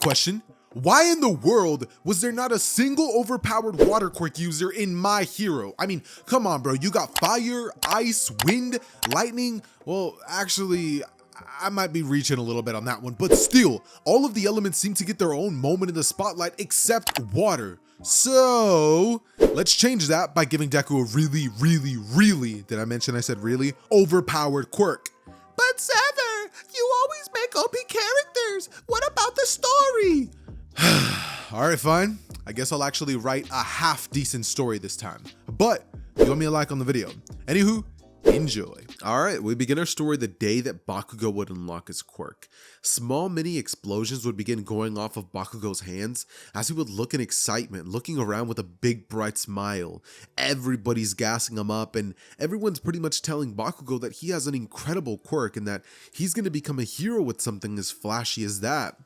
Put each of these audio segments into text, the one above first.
question. Why in the world was there not a single overpowered water quirk user in my hero? I mean, come on, bro. You got fire, ice, wind, lightning. Well, actually, I might be reaching a little bit on that one, but still, all of the elements seem to get their own moment in the spotlight except water. So let's change that by giving Deku a really, did I mention I said really? Overpowered quirk. But Xehther, you always make OP characters. What about the story? All right, fine. I guess I'll actually write a half decent story this time. But you owe me a like on the video. Anywho, enjoy. All right, we begin our story the day that Bakugo would unlock his quirk. Small mini explosions would begin going off of Bakugo's hands as he would look in excitement, looking around with a big bright smile. Everybody's gassing him up and everyone's pretty much telling Bakugo that he has an incredible quirk and that he's going to become a hero with something as flashy as that.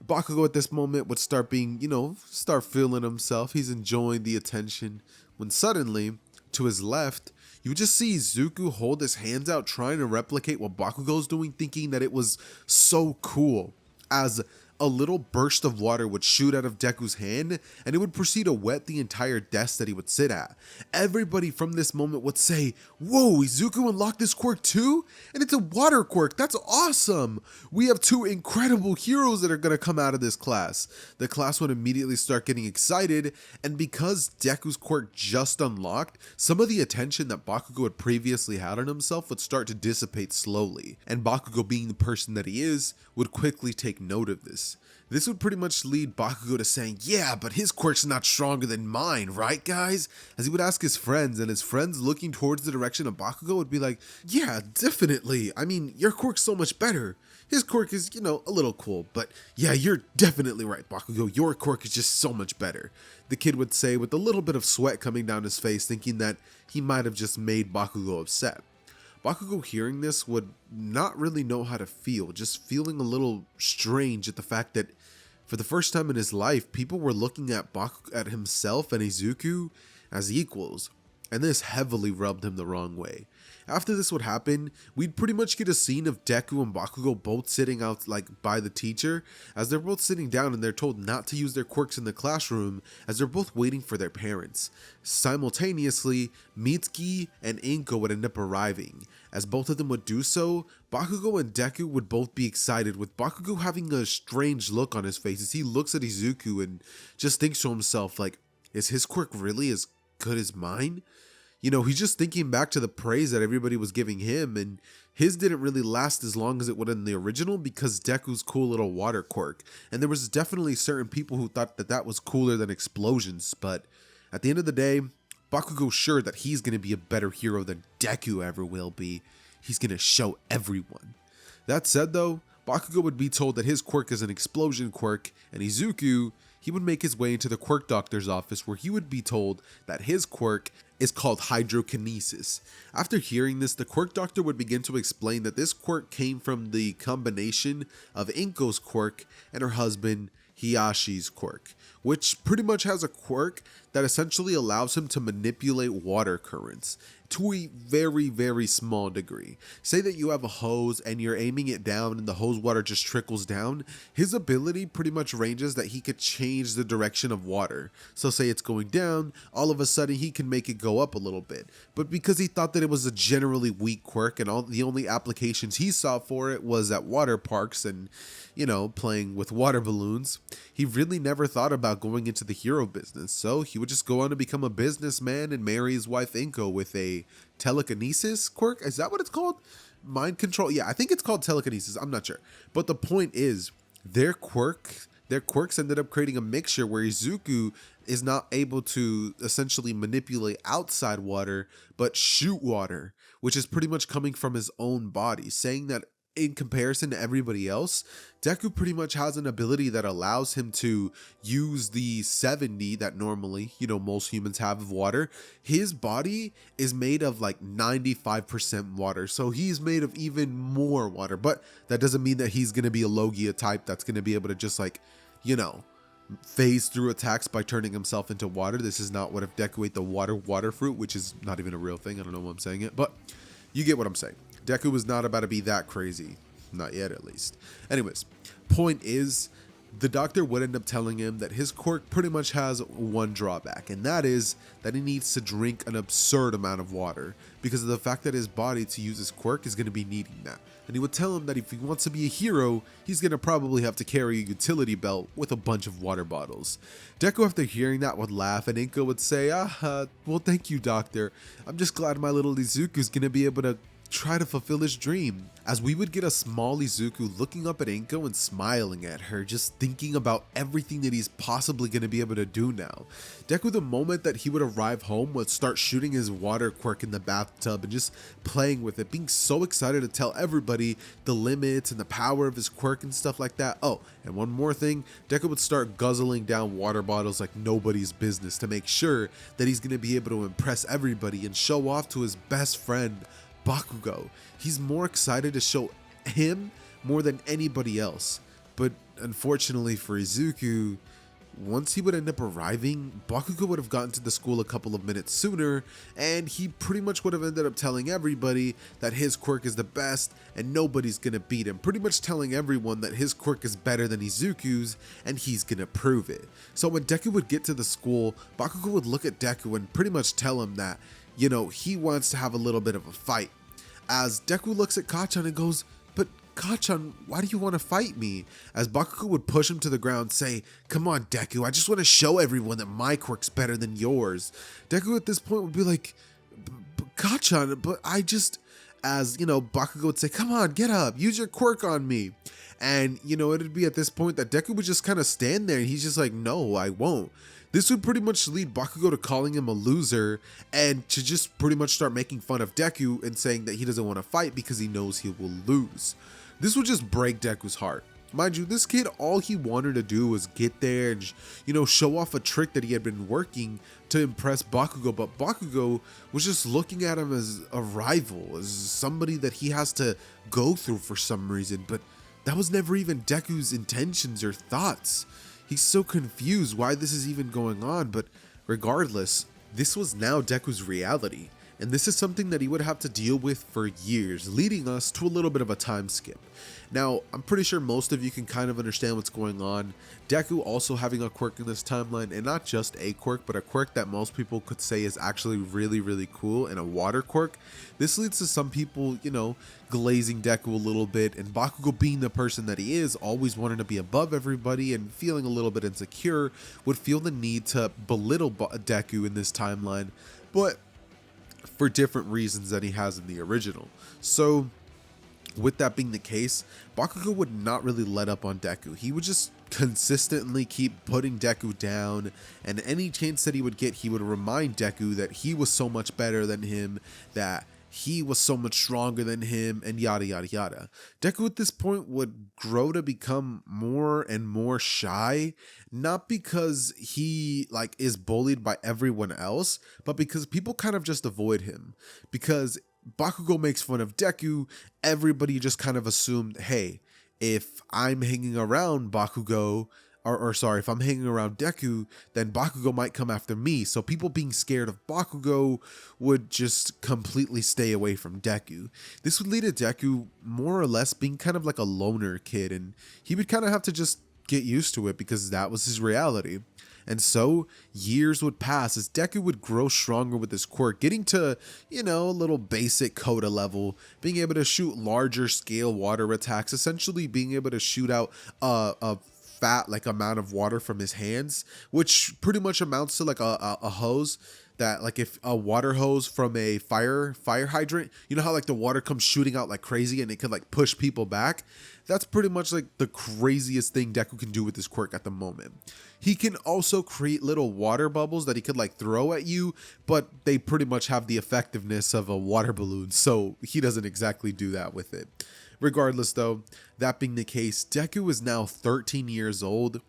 Bakugo at this moment would start being, start feeling himself. He's enjoying the attention when suddenly, to his left, you would just see Izuku hold his hands out trying to replicate what Bakugo's doing, thinking that it was so cool, as a little burst of water would shoot out of Deku's hand and it would proceed to wet the entire desk that he would sit at. Everybody from this moment would say, "Whoa, Izuku unlocked this quirk too? And it's a water quirk, that's awesome! We have two incredible heroes that are gonna come out of this class." The class would immediately start getting excited, and because Deku's quirk just unlocked, some of the attention that Bakugo had previously had on himself would start to dissipate slowly, and Bakugo, being the person that he is, would quickly take note of this. This would pretty much lead Bakugo to saying, "Yeah, but his quirk's not stronger than mine, right guys?" As he would ask his friends, and his friends looking towards the direction of Bakugo would be like, "Yeah, definitely. I mean, your quirk's so much better. His quirk is, a little cool, but yeah, you're definitely right, Bakugo. Your quirk is just so much better." The kid would say with a little bit of sweat coming down his face, thinking that he might have just made Bakugo upset. Bakugo, hearing this, would not really know how to feel, just feeling a little strange at the fact that for the first time in his life, people were looking at himself and Izuku as equals, and this heavily rubbed him the wrong way. After this would happen, we'd pretty much get a scene of Deku and Bakugo both sitting out by the teacher, as they're both sitting down and they're told not to use their quirks in the classroom as they're both waiting for their parents. Simultaneously, Mitsuki and Inko would end up arriving. As both of them would do so, Bakugo and Deku would both be excited, with Bakugo having a strange look on his face as he looks at Izuku and just thinks to himself, like, is his quirk really as good as mine? He's just thinking back to the praise that everybody was giving him, and his didn't really last as long as it would in the original because Deku's cool little water quirk, and there was definitely certain people who thought that that was cooler than explosions, but at the end of the day, Bakugo's sure that he's going to be a better hero than Deku ever will be. He's going to show everyone. That said though, Bakugo would be told that his quirk is an explosion quirk, and Izuku, he would make his way into the quirk doctor's office where he would be told that his quirk is called hydrokinesis. After hearing this, the quirk doctor would begin to explain that this quirk came from the combination of Inko's quirk and her husband Hiyashi's quirk, which pretty much has a quirk that essentially allows him to manipulate water currents to a very small degree. Say that you have a hose and you're aiming it down and the hose water just trickles down. His ability pretty much ranges that he could change the direction of water. So say it's going down, all of a sudden he can make it go up a little bit. But because he thought that it was a generally weak quirk and the only applications he saw for it was at water parks and, playing with water balloons, he really never thought about going into the hero business. So he would just go on to become a businessman and marry his wife Inko with a telekinesis quirk. Is that what it's called? Mind control? Yeah, I think it's called telekinesis. I'm not sure. But the point is, their quirks ended up creating a mixture where Izuku is not able to essentially manipulate outside water, but shoot water, which is pretty much coming from his own body, saying that in comparison to everybody else, Deku pretty much has an ability that allows him to use the 70 that normally, most humans have of water. His body is made of like 95% water, so he's made of even more water, but that doesn't mean that he's going to be a Logia type that's going to be able to just phase through attacks by turning himself into water. This is not what if Deku ate the water fruit, which is not even a real thing. I don't know why I'm saying it, but you get what I'm saying. Deku was not about to be that crazy. Not yet, at least. Anyways, point is, The doctor would end up telling him that his quirk pretty much has one drawback, and that is that he needs to drink an absurd amount of water because of the fact that his body to use his quirk is going to be needing that. And he would tell him that if he wants to be a hero, he's going to probably have to carry a utility belt with a bunch of water bottles. Deku, after hearing that, would laugh, and Inko would say, well, thank you, doctor. I'm just glad my little Izuku's going to be able to try to fulfill his dream. As we would get a small Izuku looking up at Inko and smiling at her, just thinking about everything that he's possibly going to be able to do now. Deku, the moment that he would arrive home, would start shooting his water quirk in the bathtub and just playing with it, being so excited to tell everybody the limits and the power of his quirk and stuff like that. Oh, and one more thing, Deku would start guzzling down water bottles like nobody's business to make sure that he's going to be able to impress everybody and show off to his best friend, Bakugo. He's more excited to show him more than anybody else. But unfortunately for Izuku, once he would end up arriving, Bakugo would have gotten to the school a couple of minutes sooner, and he pretty much would have ended up telling everybody that his quirk is the best and nobody's gonna beat him, pretty much telling everyone that his quirk is better than Izuku's and he's gonna prove it. So when Deku would get to the school, Bakugo would look at Deku and pretty much tell him that, you know, he wants to have a little bit of a fight. As Deku looks at Kacchan and goes, but Kacchan, why do you want to fight me? As Bakugo would push him to the ground, say, come on Deku, I just want to show everyone that my quirk's better than yours. Deku at this point would be like, Kacchan, but I just, as, you know, Bakugo would say, come on, get up, use your quirk on me. And, you know, it'd be at this point that Deku would just kind of stand there and he's just like, no, I won't. This would pretty much lead Bakugo to calling him a loser and to just pretty much start making fun of Deku and saying that he doesn't want to fight because he knows he will lose. This would just break Deku's heart. Mind you, this kid, all he wanted to do was get there and, you know, show off a trick that he had been working to impress Bakugo, but Bakugo was just looking at him as a rival, as somebody that he has to go through for some reason, but that was never even Deku's intentions or thoughts. He's so confused why this is even going on, but regardless, this was now Deku's reality, and this is something that he would have to deal with for years, leading us to a little bit of a time skip. Now, I'm pretty sure most of you can kind of understand what's going on. Deku also having a quirk in this timeline, and not just a quirk, but a quirk that most people could say is actually really, really cool, and a water quirk. This leads to some people, you know, glazing Deku a little bit, and Bakugo, being the person that he is, always wanting to be above everybody and feeling a little bit insecure, would feel the need to belittle Deku in this timeline, but for different reasons than he has in the original. So with that being the case, Bakugo would not really let up on Deku. He would just consistently keep putting Deku down, and any chance that he would get, he would remind Deku that he was so much better than him, that he was so much stronger than him, and yada yada yada. Deku at this point would grow to become more and more shy, not because he like is bullied by everyone else, but because people kind of just avoid him. Because Bakugo makes fun of Deku, everybody just kind of assumed, hey, if I'm hanging around Bakugo, if I'm hanging around Deku, then Bakugo might come after me. So people being scared of Bakugo would just completely stay away from Deku. This would lead to Deku more or less being kind of like a loner kid, and he would kind of have to just get used to it because that was his reality. And so years would pass as Deku would grow stronger with his quirk, getting to, you know, a little basic Coda level, being able to shoot larger scale water attacks, essentially being able to shoot out a fat like amount of water from his hands, which pretty much amounts to like a hose. That like if a water hose from a fire hydrant, you know how like the water comes shooting out like crazy and it could like push people back? That's pretty much like the craziest thing Deku can do with his quirk at the moment. He can also create little water bubbles that he could like throw at you, but they pretty much have the effectiveness of a water balloon, so he doesn't exactly do that with it. Regardless though, that being the case, Deku is now 13 years old.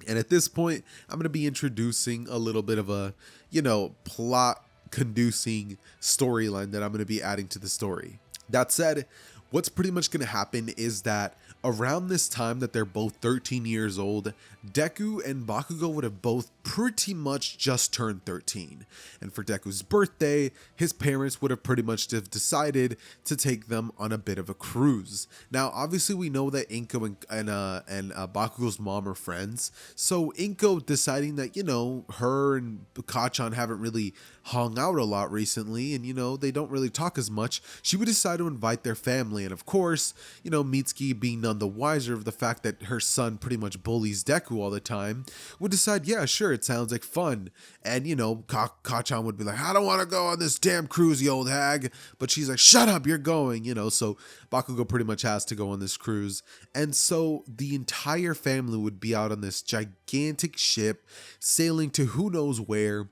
And at this point, I'm going to be introducing a little bit of a, you know, plot conducing storyline that I'm going to be adding to the story. That said, what's pretty much going to happen is that Around this time that they're both 13 years old, Deku and Bakugo would have both pretty much just turned 13. And for Deku's birthday, his parents would have pretty much have decided to take them on a bit of a cruise. Now, obviously we know that Inko and Bakugo's mom are friends, so Inko deciding that, you know, her and Kacchan haven't really hung out a lot recently, and, you know, they don't really talk as much, she would decide to invite their family. And of course, you know, Mitsuki, being none the wiser of the fact that her son pretty much bullies Deku all the time, would decide, yeah, sure, it sounds like fun. And, you know, Kacchan would be like, I don't want to go on this damn cruise, you old hag. But she's like, shut up, you're going, you know. So Bakugo pretty much has to go on this cruise. And so the entire family would be out on this gigantic ship, sailing to who knows where.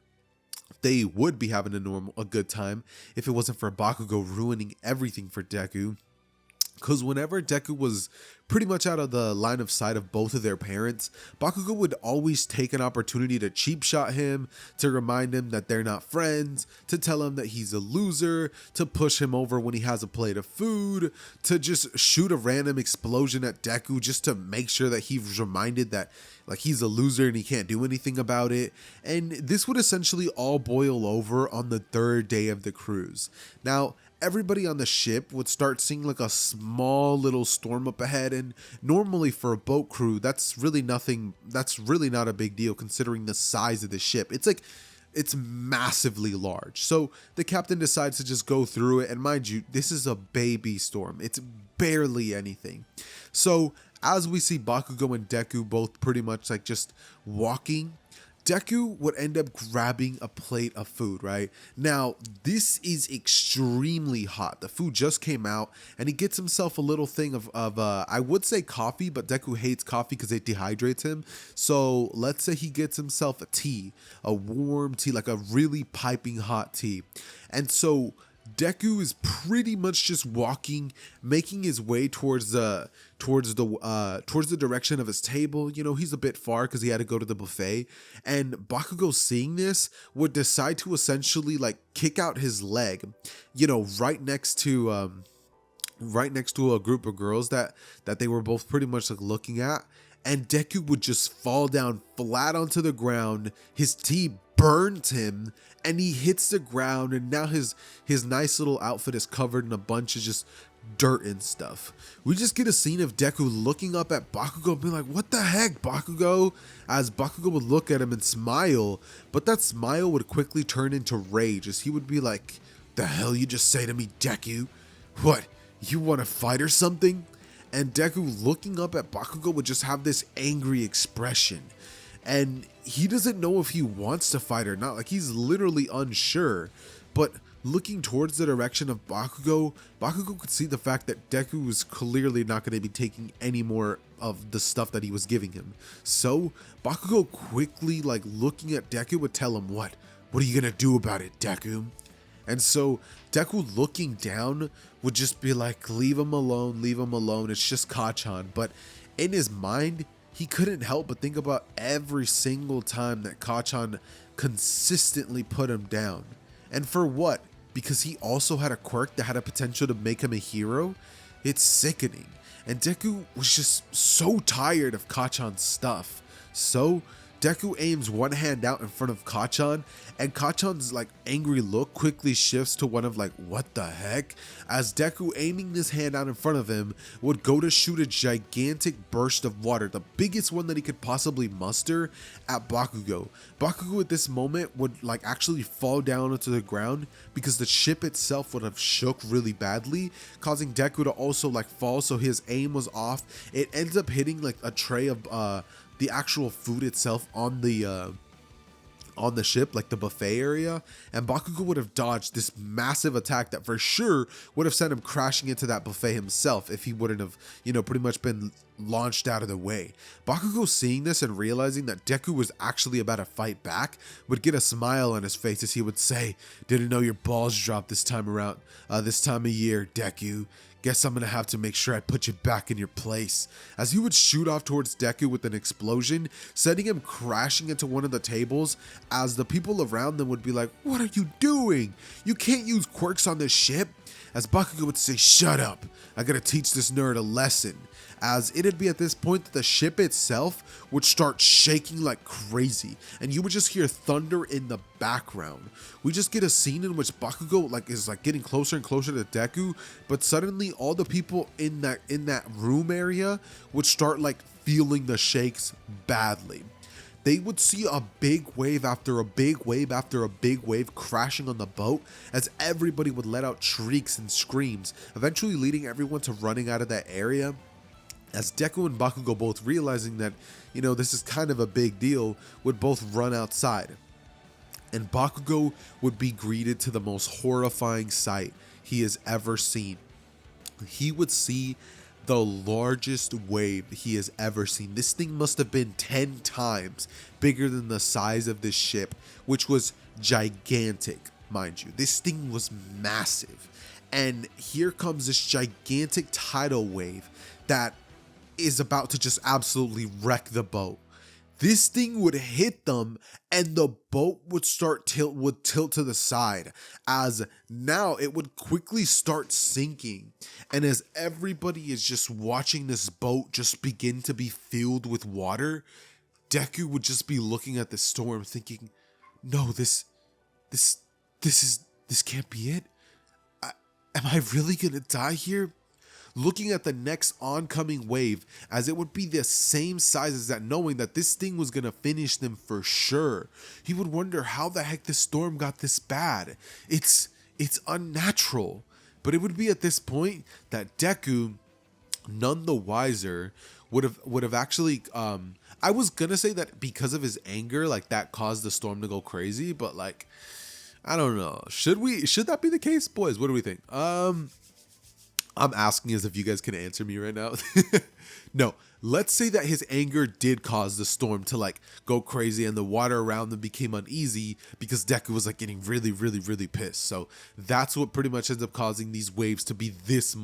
They would be having a good time if it wasn't for Bakugo ruining everything for Deku. Because whenever Deku was pretty much out of the line of sight of both of their parents, Bakugo would always take an opportunity to cheap shot him, to remind him that they're not friends, to tell him that he's a loser, to push him over when he has a plate of food, to just shoot a random explosion at Deku just to make sure that he's reminded that, like, he's a loser and he can't do anything about it. And this would essentially all boil over on the third day of the cruise. Now, everybody on the ship would start seeing like a small little storm up ahead, and normally for a boat crew, that's really not a big deal considering the size of the ship. It's massively large. So the captain decides to just go through it, and mind you, this is a baby storm. It's barely anything. So as we see Bakugo and Deku both pretty much like just walking, Deku would end up grabbing a plate of food, right? Now, this is extremely hot. The food just came out, and he gets himself a little thing of I would say coffee, but Deku hates coffee because it dehydrates him. So let's say he gets himself a tea, a warm tea, like a really piping hot tea. And so Deku is pretty much just walking, making his way towards the direction of his table. You know, he's a bit far because he had to go to the buffet. And Bakugo, seeing this, would decide to essentially like kick out his leg, you know, right next to a group of girls that they were both pretty much like looking at. And Deku would just fall down flat onto the ground. His tea burns him, and he hits the ground, and now his nice little outfit is covered in a bunch of just dirt and stuff. We just get a scene of Deku looking up at Bakugo being like, what the heck, Bakugo? As Bakugo would look at him and smile, but that smile would quickly turn into rage as he would be like, the hell you just say to me, Deku? What, you want to fight or something? And Deku, looking up at Bakugo, would just have this angry expression. And he doesn't know if he wants to fight or not. Like, he's literally unsure. But looking towards the direction of Bakugo could see the fact that Deku was clearly not going to be taking any more of the stuff that he was giving him. So Bakugo quickly, like, looking at Deku, would tell him, what are you going to do about it, Deku? And so Deku, looking down, would just be like, leave him alone, it's just Kacchan. But in his mind, he couldn't help but think about every single time that Kacchan consistently put him down. And for what? Because he also had a quirk that had a potential to make him a hero? It's sickening. And Deku was just so tired of Kacchan's stuff. So Deku aims one hand out in front of Kacchan, and Kacchan's like angry look quickly shifts to one of like, what the heck? As Deku, aiming this hand out in front of him, would go to shoot a gigantic burst of water, the biggest one that he could possibly muster, at Bakugo. Bakugo at this moment would like actually fall down onto the ground because the ship itself would have shook really badly, causing Deku to also like fall, so his aim was off. It ends up hitting like a tray of the actual food itself on the ship, like the buffet area, and Bakugo would have dodged this massive attack that for sure would have sent him crashing into that buffet himself if he wouldn't have, you know, pretty much been launched out of the way. Bakugo, seeing this and realizing that Deku was actually about to fight back, would get a smile on his face as he would say, didn't know your balls dropped this time around, this time of year, Deku. Guess I'm gonna have to make sure I put you back in your place. As he would shoot off towards Deku with an explosion, sending him crashing into one of the tables, as the people around them would be like, what are you doing? You can't use quirks on this ship. As Bakugo would say, shut up, I gotta teach this nerd a lesson. as it'd be at this point that the ship itself would start shaking like crazy, and you would just hear thunder in the background. We just get a scene in which Bakugo is getting closer and closer to Deku, but suddenly all the people in that room area would start like feeling the shakes badly. They would see a big wave after a big wave after a big wave crashing on the boat, as everybody would let out shrieks and screams, eventually leading everyone to running out of that area. As Deku and Bakugo, both realizing that, this is kind of a big deal, would both run outside. And Bakugo would be greeted to the most horrifying sight he has ever seen. He would see the largest wave he has ever seen. This thing must have been 10 times bigger than the size of this ship, which was gigantic, mind you. This thing was massive. And here comes this gigantic tidal wave that is about to just absolutely wreck the boat. This thing would hit them and the boat would tilt to the side, as now it would quickly start sinking. And as everybody is just watching this boat just begin to be filled with water, Deku would just be looking at the storm thinking, no, this can't be it. Am I really gonna die here? Looking at the next oncoming wave, as it would be the same size as that, knowing that this thing was going to finish them for sure. He would wonder how the heck this storm got this bad. It's unnatural. But it would be at this point that Deku, none the wiser, would have actually, I was going to say that because of his anger, like that caused the storm to go crazy, but like, I don't know. Should that be the case, boys? What do we think? I'm asking as if you guys can answer me right now. No, let's say that his anger did cause the storm to like go crazy and the water around them became uneasy because Deku was like getting really, really, really pissed. So that's what pretty much ends up causing these waves to be this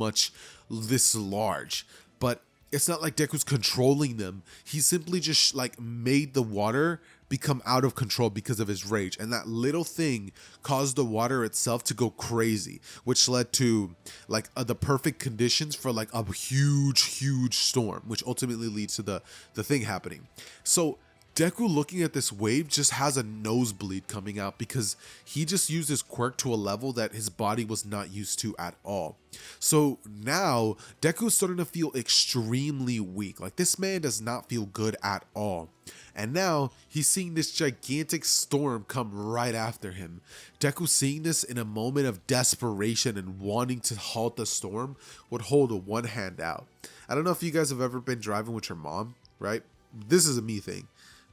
large. But it's not like Deku's controlling them. He simply just like made the water become out of control because of his rage, and that little thing caused the water itself to go crazy, which led to like the perfect conditions for like a huge storm, which ultimately leads to the thing happening. So Deku, looking at this wave, just has a nosebleed coming out because he just used his quirk to a level that his body was not used to at all. So now Deku is starting to feel extremely weak. Like, this man does not feel good at all. And now he's seeing this gigantic storm come right after him. Deku, seeing this in a moment of desperation and wanting to halt the storm, would hold one hand out. I don't know if you guys have ever been driving with your mom, right? This is a me thing.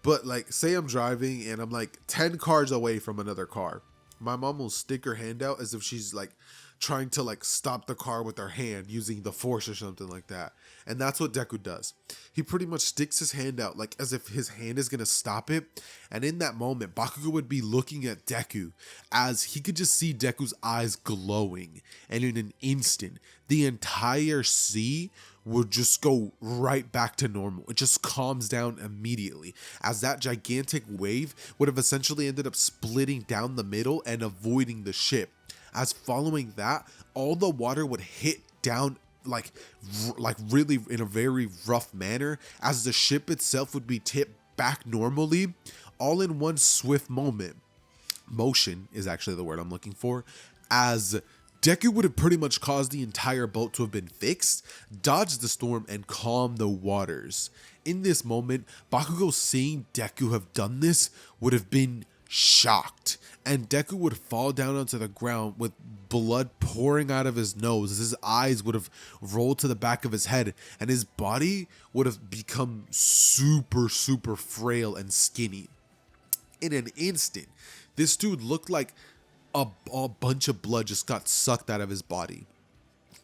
But like, say I'm driving and I'm like 10 cars away from another car. My mom will stick her hand out as if she's like trying to like stop the car with her hand using the force or something like that. And that's what Deku does. He pretty much sticks his hand out like as if his hand is going to stop it. And in that moment, Bakugo would be looking at Deku as he could just see Deku's eyes glowing. And in an instant, the entire sea would just go right back to normal. It just calms down immediately, as that gigantic wave would have essentially ended up splitting down the middle and avoiding the ship. As following that, all the water would hit down like really in a very rough manner, as the ship itself would be tipped back normally, all in one swift moment. Motion is actually the word I'm looking for, as Deku would have pretty much caused the entire boat to have been fixed, dodged the storm, and calmed the waters. In this moment, Bakugo, seeing Deku have done this, would have been shocked, and Deku would fall down onto the ground with blood pouring out of his nose, as his eyes would have rolled to the back of his head, and his body would have become super frail and skinny. In an instant, this dude looked like a bunch of blood just got sucked out of his body,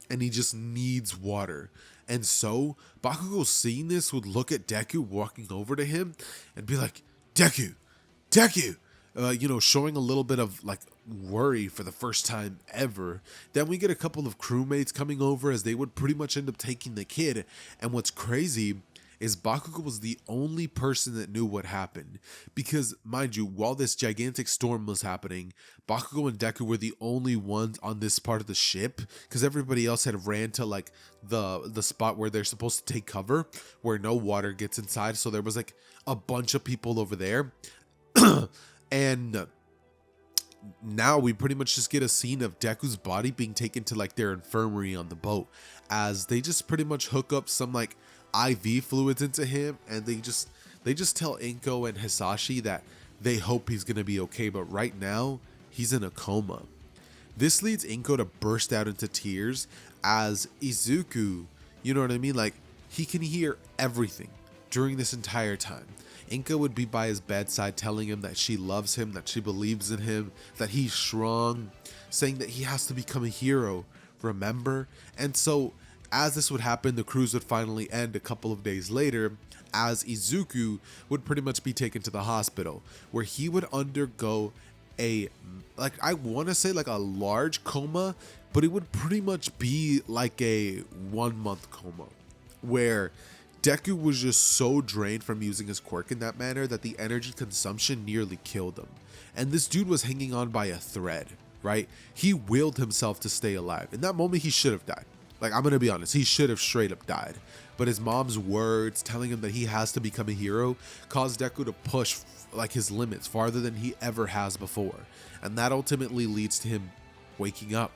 and he just needs water. And so Bakugo, seeing this, would look at Deku walking over to him and be like, Deku, showing a little bit of like worry for the first time ever. Then we get a couple of crewmates coming over, as they would pretty much end up taking the kid. And what's crazy is Bakugo was the only person that knew what happened. Because, mind you, while this gigantic storm was happening, Bakugo and Deku were the only ones on this part of the ship, because everybody else had ran to like the spot where they're supposed to take cover, where no water gets inside. So there was like a bunch of people over there. And now we pretty much just get a scene of Deku's body being taken to like their infirmary on the boat, as they just pretty much hook up some like IV fluids into him, and they just tell Inko and Hisashi that they hope he's gonna be okay, but right now he's in a coma. This leads Inko to burst out into tears, as Izuku, you know what I mean, like he can hear everything during this entire time. Inka would be by his bedside telling him that she loves him, that she believes in him, that he's strong, saying that he has to become a hero, remember? And so as this would happen, the cruise would finally end a couple of days later, as Izuku would pretty much be taken to the hospital, where he would undergo a, like, I want to say like a large coma, but it would pretty much be like a 1 month coma, where Deku was just so drained from using his quirk in that manner that the energy consumption nearly killed him. And this dude was hanging on by a thread, right? He willed himself to stay alive. In that moment, he should have died. Like, I'm gonna be honest, he should have straight up died. But his mom's words telling him that he has to become a hero caused Deku to push like his limits farther than he ever has before. And that ultimately leads to him waking up.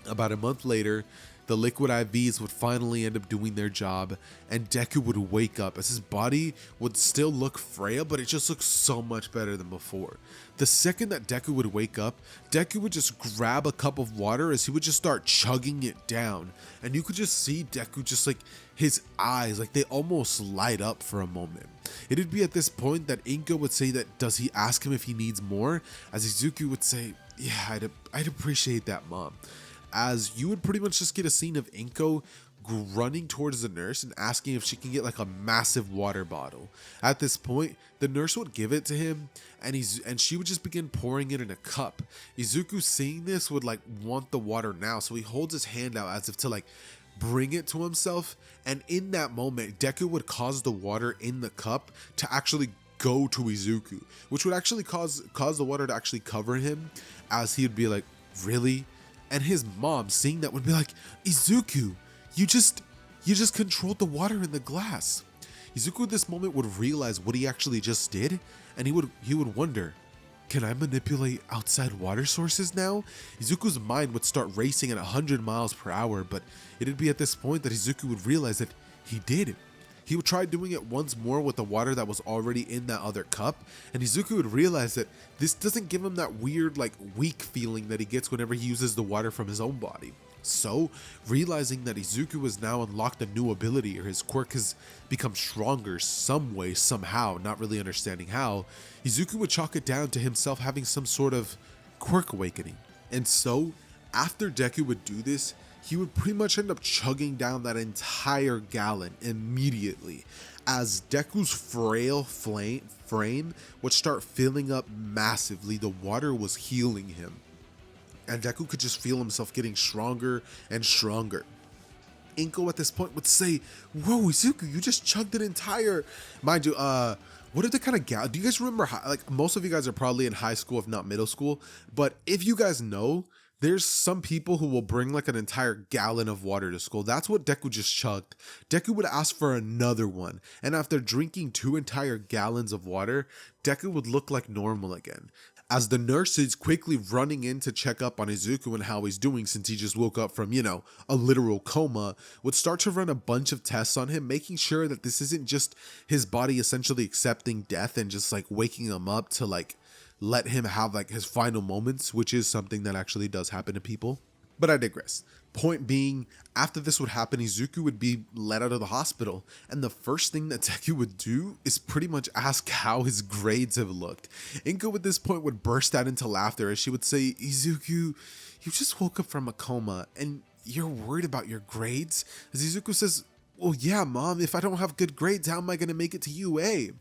About a month later, the liquid IVs would finally end up doing their job, and Deku would wake up, as his body would still look frail, but it just looks so much better than before. The second that Deku would wake up, Deku would just grab a cup of water as he would just start chugging it down, and you could just see Deku just like his eyes, like they almost light up for a moment. It'd be at this point that Inko would say that, does he ask him if he needs more? As Izuku would say, yeah, I'd appreciate that, Mom. As you would pretty much just get a scene of Inko running towards the nurse and asking if she can get like a massive water bottle. At this point, the nurse would give it to him, and she would just begin pouring it in a cup. Izuku, seeing this, would like want the water now, so he holds his hand out as if to like bring it to himself, and in that moment, Deku would cause the water in the cup to actually go to Izuku, which would actually cause the water to actually cover him, as he would be like, really? And his mom, seeing that, would be like, Izuku, you just controlled the water in the glass. Izuku at this moment would realize what he actually just did, and he would wonder, can I manipulate outside water sources now? Izuku's mind would start racing at 100 miles per hour, but it'd be at this point that Izuku would realize that he did. He would try doing it once more with the water that was already in that other cup, and Izuku would realize that this doesn't give him that weird, like, weak feeling that he gets whenever he uses the water from his own body. So, realizing that Izuku has now unlocked a new ability, or his quirk has become stronger some way, somehow, not really understanding how, Izuku would chalk it down to himself having some sort of quirk awakening. And so, after Deku would do this, he would pretty much end up chugging down that entire gallon immediately, as Deku's frail frame would start filling up massively. The water was healing him, and Deku could just feel himself getting stronger and stronger. Inko at this point would say, whoa, Izuku, you just chugged an entire, mind you, what are the kind of do you guys remember like most of you guys are probably in high school, if not middle school, but if you guys know, there's some people who will bring like an entire gallon of water to school. That's what Deku just chugged. Deku would ask for another one, and after drinking 2 entire gallons of water, Deku would look like normal again, as the nurses quickly running in to check up on Izuku and how he's doing, since he just woke up from, you know, a literal coma, would start to run a bunch of tests on him, making sure that this isn't just his body essentially accepting death and just like waking him up to like let him have like his final moments, which is something that actually does happen to people. But I digress. Point being, after this would happen, Izuku would be let out of the hospital, and the first thing that Deku would do is pretty much ask how his grades have looked. Inko at this point would burst out into laughter as she would say, Izuku, you just woke up from a coma, and you're worried about your grades? As Izuku says, well, yeah, Mom, if I don't have good grades, how am I going to make it to UA?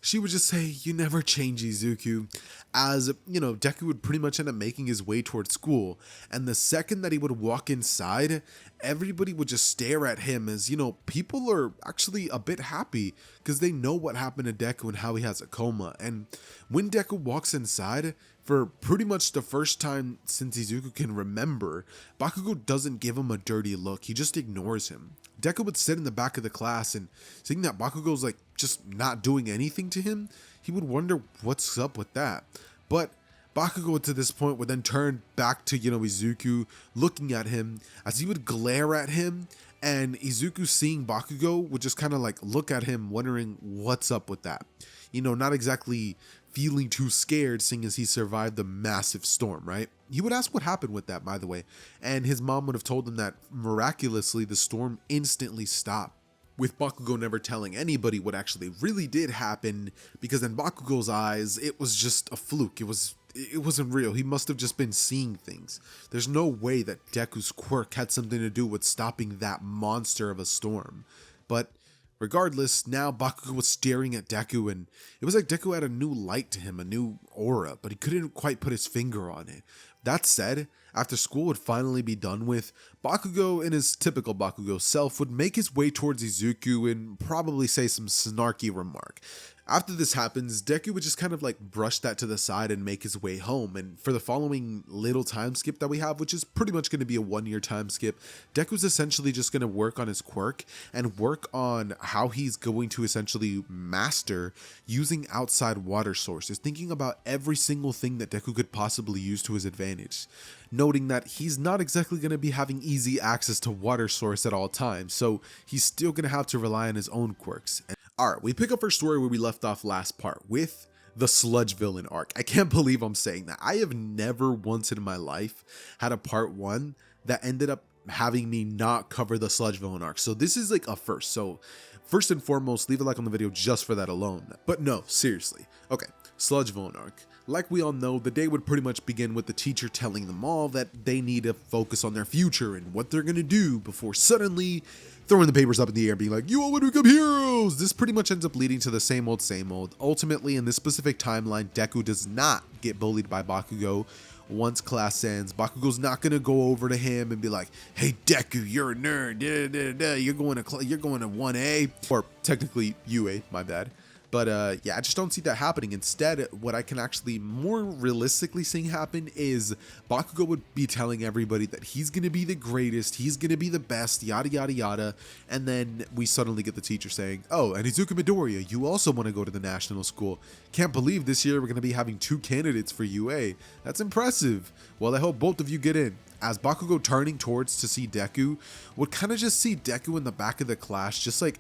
She would just say, you never change, Izuku. As, you know, Deku would pretty much end up making his way towards school. And the second that he would walk inside, everybody would just stare at him as, you know, people are actually a bit happy because they know what happened to Deku and how he has a coma. And when Deku walks inside, for pretty much the first time since Izuku can remember, Bakugo doesn't give him a dirty look, he just ignores him. Deku would sit in the back of the class, and seeing that Bakugo's like just not doing anything to him, he would wonder what's up with that. But Bakugo to this point would then turn back to, you know, Izuku, looking at him as he would glare at him, and Izuku seeing Bakugo would just kind of like look at him wondering what's up with that. You know, not exactly feeling too scared seeing as he survived the massive storm, right? He would ask what happened with that, by the way, and his mom would have told him that miraculously the storm instantly stopped, with Bakugo never telling anybody what actually really did happen, because in Bakugo's eyes, it was just a fluke. It wasn't real. He must have just been seeing things. There's no way that Deku's quirk had something to do with stopping that monster of a storm. But regardless, now Bakugo was staring at Deku, and it was like Deku had a new light to him, a new aura, but he couldn't quite put his finger on it. That said, after school would finally be done with, Bakugo, in his typical Bakugo self, would make his way towards Izuku and probably say some snarky remark. After this happens, Deku would just kind of like brush that to the side and make his way home, and for the following little time skip that we have, which is pretty much going to be a 1-year time skip, Deku's essentially just going to work on his quirk and work on how he's going to essentially master using outside water sources, thinking about every single thing that Deku could possibly use to his advantage, noting that he's not exactly going to be having easy access to water source at all times, so he's still going to have to rely on his own quirks. Alright, we pick up our story where we left off last part, with the Sludge villain arc. I can't believe I'm saying that. I have never once in my life had a part 1 that ended up having me not cover the Sludge villain arc. So this is like a first. So first and foremost, leave a like on the video just for that alone. But no, seriously. Okay, Sludge villain arc. Like we all know, the day would pretty much begin with the teacher telling them all that they need to focus on their future and what they're gonna do before suddenly throwing the papers up in the air being like, you all want to become heroes! This pretty much ends up leading to the same old, same old. Ultimately, in this specific timeline, Deku does not get bullied by Bakugo. Once class ends, Bakugo's not gonna go over to him and be like, hey Deku, you're a nerd, you're going to 1A, or technically UA, my bad. But yeah, I just don't see that happening. Instead, what I can actually more realistically see happen is Bakugo would be telling everybody that he's going to be the greatest, he's going to be the best, yada yada yada, and then we suddenly get the teacher saying, oh, and Izuku Midoriya, you also want to go to the national school. Can't believe this year we're going to be having 2 candidates for UA. That's impressive. Well, I hope both of you get in. As Bakugo turning towards to see Deku, would kind of just see Deku in the back of the class, just like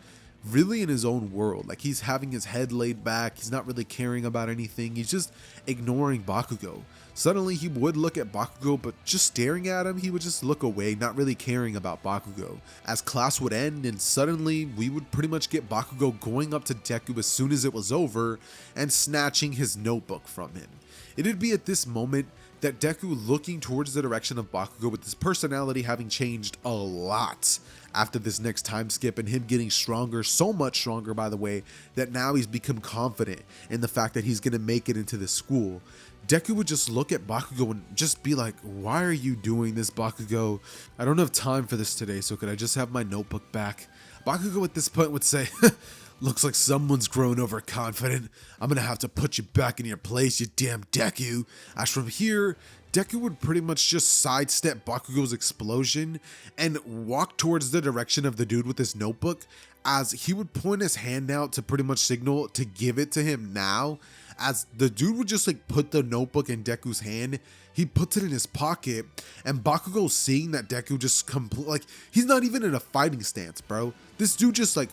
really in his own world. Like he's having his head laid back, he's not really caring about anything, he's just ignoring Bakugo. Suddenly he would look at Bakugo, but just staring at him, he would just look away, not really caring about Bakugo. As class would end, and suddenly we would pretty much get Bakugo going up to Deku as soon as it was over and snatching his notebook from him. It'd be at this moment that Deku, looking towards the direction of Bakugo with his personality having changed a lot after this next time skip and him getting stronger, so much stronger by the way, that now he's become confident in the fact that he's going to make it into this school. Deku would just look at Bakugo and just be like, why are you doing this, Bakugo? I don't have time for this today, so could I just have my notebook back? Bakugo at this point would say, looks like someone's grown overconfident. I'm gonna have to put you back in your place, you damn Deku. As from here, Deku would pretty much just sidestep Bakugo's explosion and walk towards the direction of the dude with his notebook, as he would point his hand out to pretty much signal to give it to him now. As the dude would just like put the notebook in Deku's hand, he puts it in his pocket, and Bakugo, seeing that Deku just like he's not even in a fighting stance, bro. This dude just like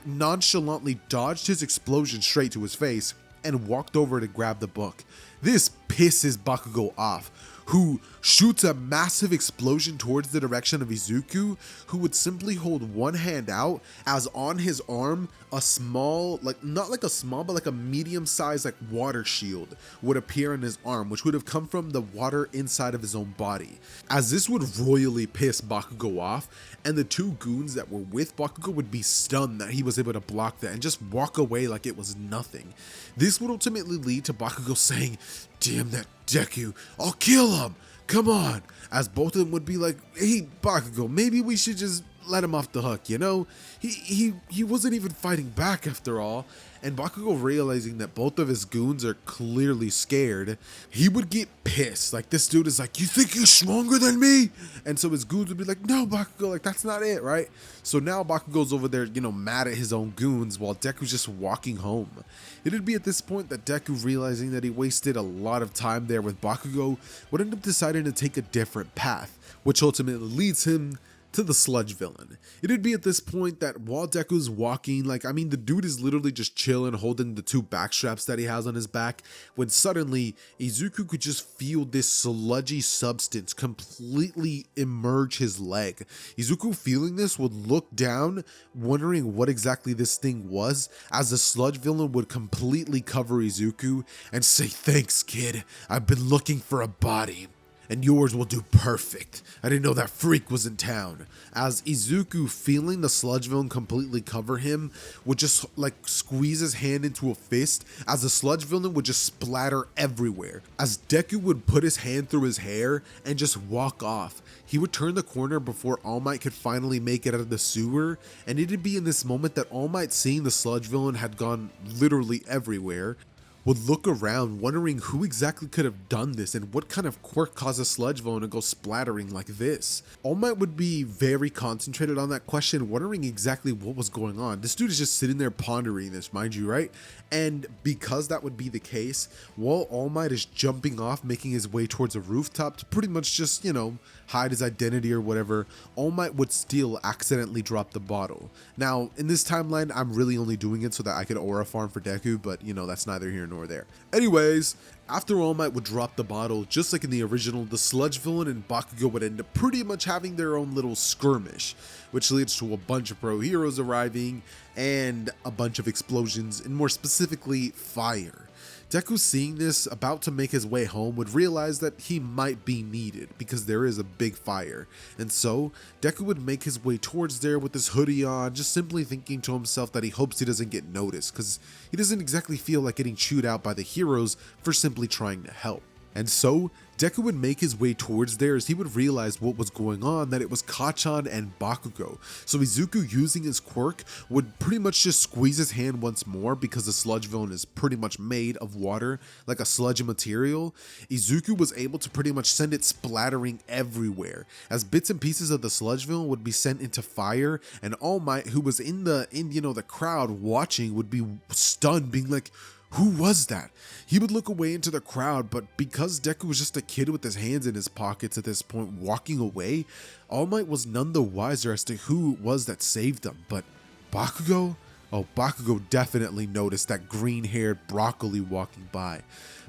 nonchalantly dodged his explosion straight to his face and walked over to grab the book. This pisses Bakugo off, who shoots a massive explosion towards the direction of Izuku, who would simply hold one hand out, as on his arm a small, like not like a small but like a medium-sized like water shield would appear in his arm, which would have come from the water inside of his own body. As this would royally piss Bakugo off, and the 2 goons that were with Bakugo would be stunned that he was able to block that and just walk away like it was nothing. This would ultimately lead to Bakugo saying, damn that Deku, I'll kill him! come on, as both of them would be like, hey, Bakugo, maybe we should just let him off the hook, you know? He wasn't even fighting back after all. And Bakugo, realizing that both of his goons are clearly scared, he would get pissed. Like, this dude is like, you think you're stronger than me? And so his goons would be like, no, Bakugo, like, that's not it, right? So now Bakugo's over there, you know, mad at his own goons while Deku's just walking home. It'd be at this point that Deku, realizing that he wasted a lot of time there with Bakugo, would end up deciding to take a different path, which ultimately leads him to the Sludge villain. It'd be at this point that while Deku's walking, like, I mean, the dude is literally just chilling, holding the two backstraps that he has on his back, when suddenly Izuku could just feel this sludgy substance completely emerge his leg. Izuku, feeling this, would look down, wondering what exactly this thing was, as the Sludge villain would completely cover Izuku and say, thanks, kid, I've been looking for a body, and yours will do perfect. I didn't know that freak was in town. As Izuku, feeling the Sludge villain completely cover him, would just like squeeze his hand into a fist, as the Sludge villain would just splatter everywhere. As Deku would put his hand through his hair and just walk off. He would turn the corner before All Might could finally make it out of the sewer, and it'd be in this moment that All Might, seeing the Sludge villain had gone literally everywhere, would look around wondering who exactly could have done this and what kind of quirk caused a Sludge villain to go splattering like this. All Might would be very concentrated on that question, wondering exactly what was going on. This dude is just sitting there pondering this, mind you, right? And because that would be the case, while All Might is jumping off, making his way towards a rooftop to pretty much just, you know, hide his identity or whatever, All Might would still accidentally drop the bottle. Now, in this timeline, I'm really only doing it so that I could aura farm for Deku, but you know, that's neither here nor there. Anyways, after All Might would drop the bottle, just like in the original, the Sludge villain and Bakugo would end up pretty much having their own little skirmish, which leads to a bunch of pro heroes arriving and a bunch of explosions, and more specifically, fire. Deku, seeing this, about to make his way home, would realize that he might be needed because there is a big fire. And so, Deku would make his way towards there with his hoodie on, just simply thinking to himself that he hopes he doesn't get noticed, because he doesn't exactly feel like getting chewed out by the heroes for simply trying to help. And so, Deku would make his way towards there as he would realize what was going on, that it was Kacchan and Bakugo. So Izuku, using his quirk, would pretty much just squeeze his hand once more because the Sludge villain is pretty much made of water, like a sludgy material. Izuku was able to pretty much send it splattering everywhere, as bits and pieces of the Sludge villain would be sent into fire, and All Might, who was in the crowd watching, would be stunned, being like, who was that? He would look away into the crowd, but because Deku was just a kid with his hands in his pockets at this point walking away, All Might was none the wiser as to who it was that saved him. But Bakugo? Oh, Bakugo definitely noticed that green-haired broccoli walking by.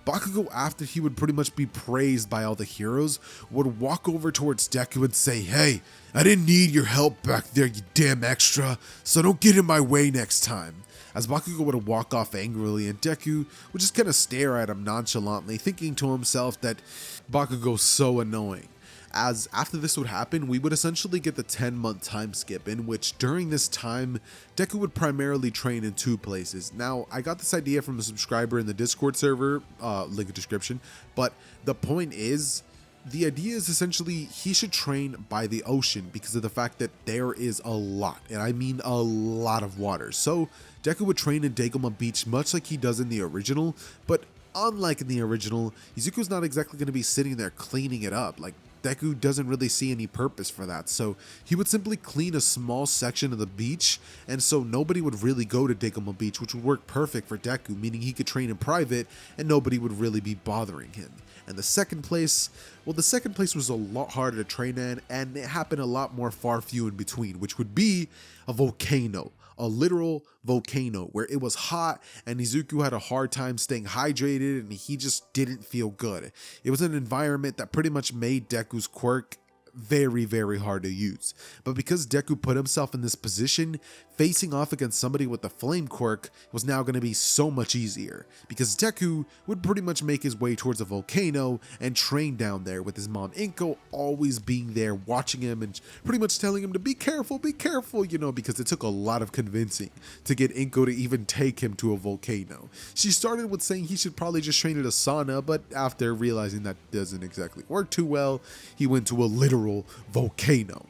Bakugo, after he would pretty much be praised by all the heroes, would walk over towards Deku and say, hey, I didn't need your help back there, you damn extra, so don't get in my way next time. As Bakugo would walk off angrily, and Deku would just kind of stare at him nonchalantly, thinking to himself that Bakugo's so annoying. As after this would happen, we would essentially get the 10-month time skip, in which during this time, Deku would primarily train in two places. Now, I got this idea from a subscriber in the Discord server, link in description, but the point is, the idea is essentially he should train by the ocean because of the fact that there is a lot, and I mean a lot of water. So Deku would train in Dagoma Beach much like he does in the original, but unlike in the original, Izuku's not exactly going to be sitting there cleaning it up. Like, Deku doesn't really see any purpose for that, so he would simply clean a small section of the beach, and so nobody would really go to Dagoma Beach, which would work perfect for Deku, meaning he could train in private and nobody would really be bothering him. And the second place, well, the second place was a lot harder to train in, and it happened a lot more far few in between, which would be a volcano. A literal volcano where it was hot and Izuku had a hard time staying hydrated and he just didn't feel good. It was an environment that pretty much made Deku's quirk very, very hard to use. But because Deku put himself in this position, facing off against somebody with the flame quirk was now going to be so much easier, because Deku would pretty much make his way towards a volcano and train down there, with his mom Inko always being there watching him and pretty much telling him to be careful, you know, because it took a lot of convincing to get Inko to even take him to a volcano. She started with saying he should probably just train at a sauna, but after realizing that doesn't exactly work too well, he went to a literal volcano.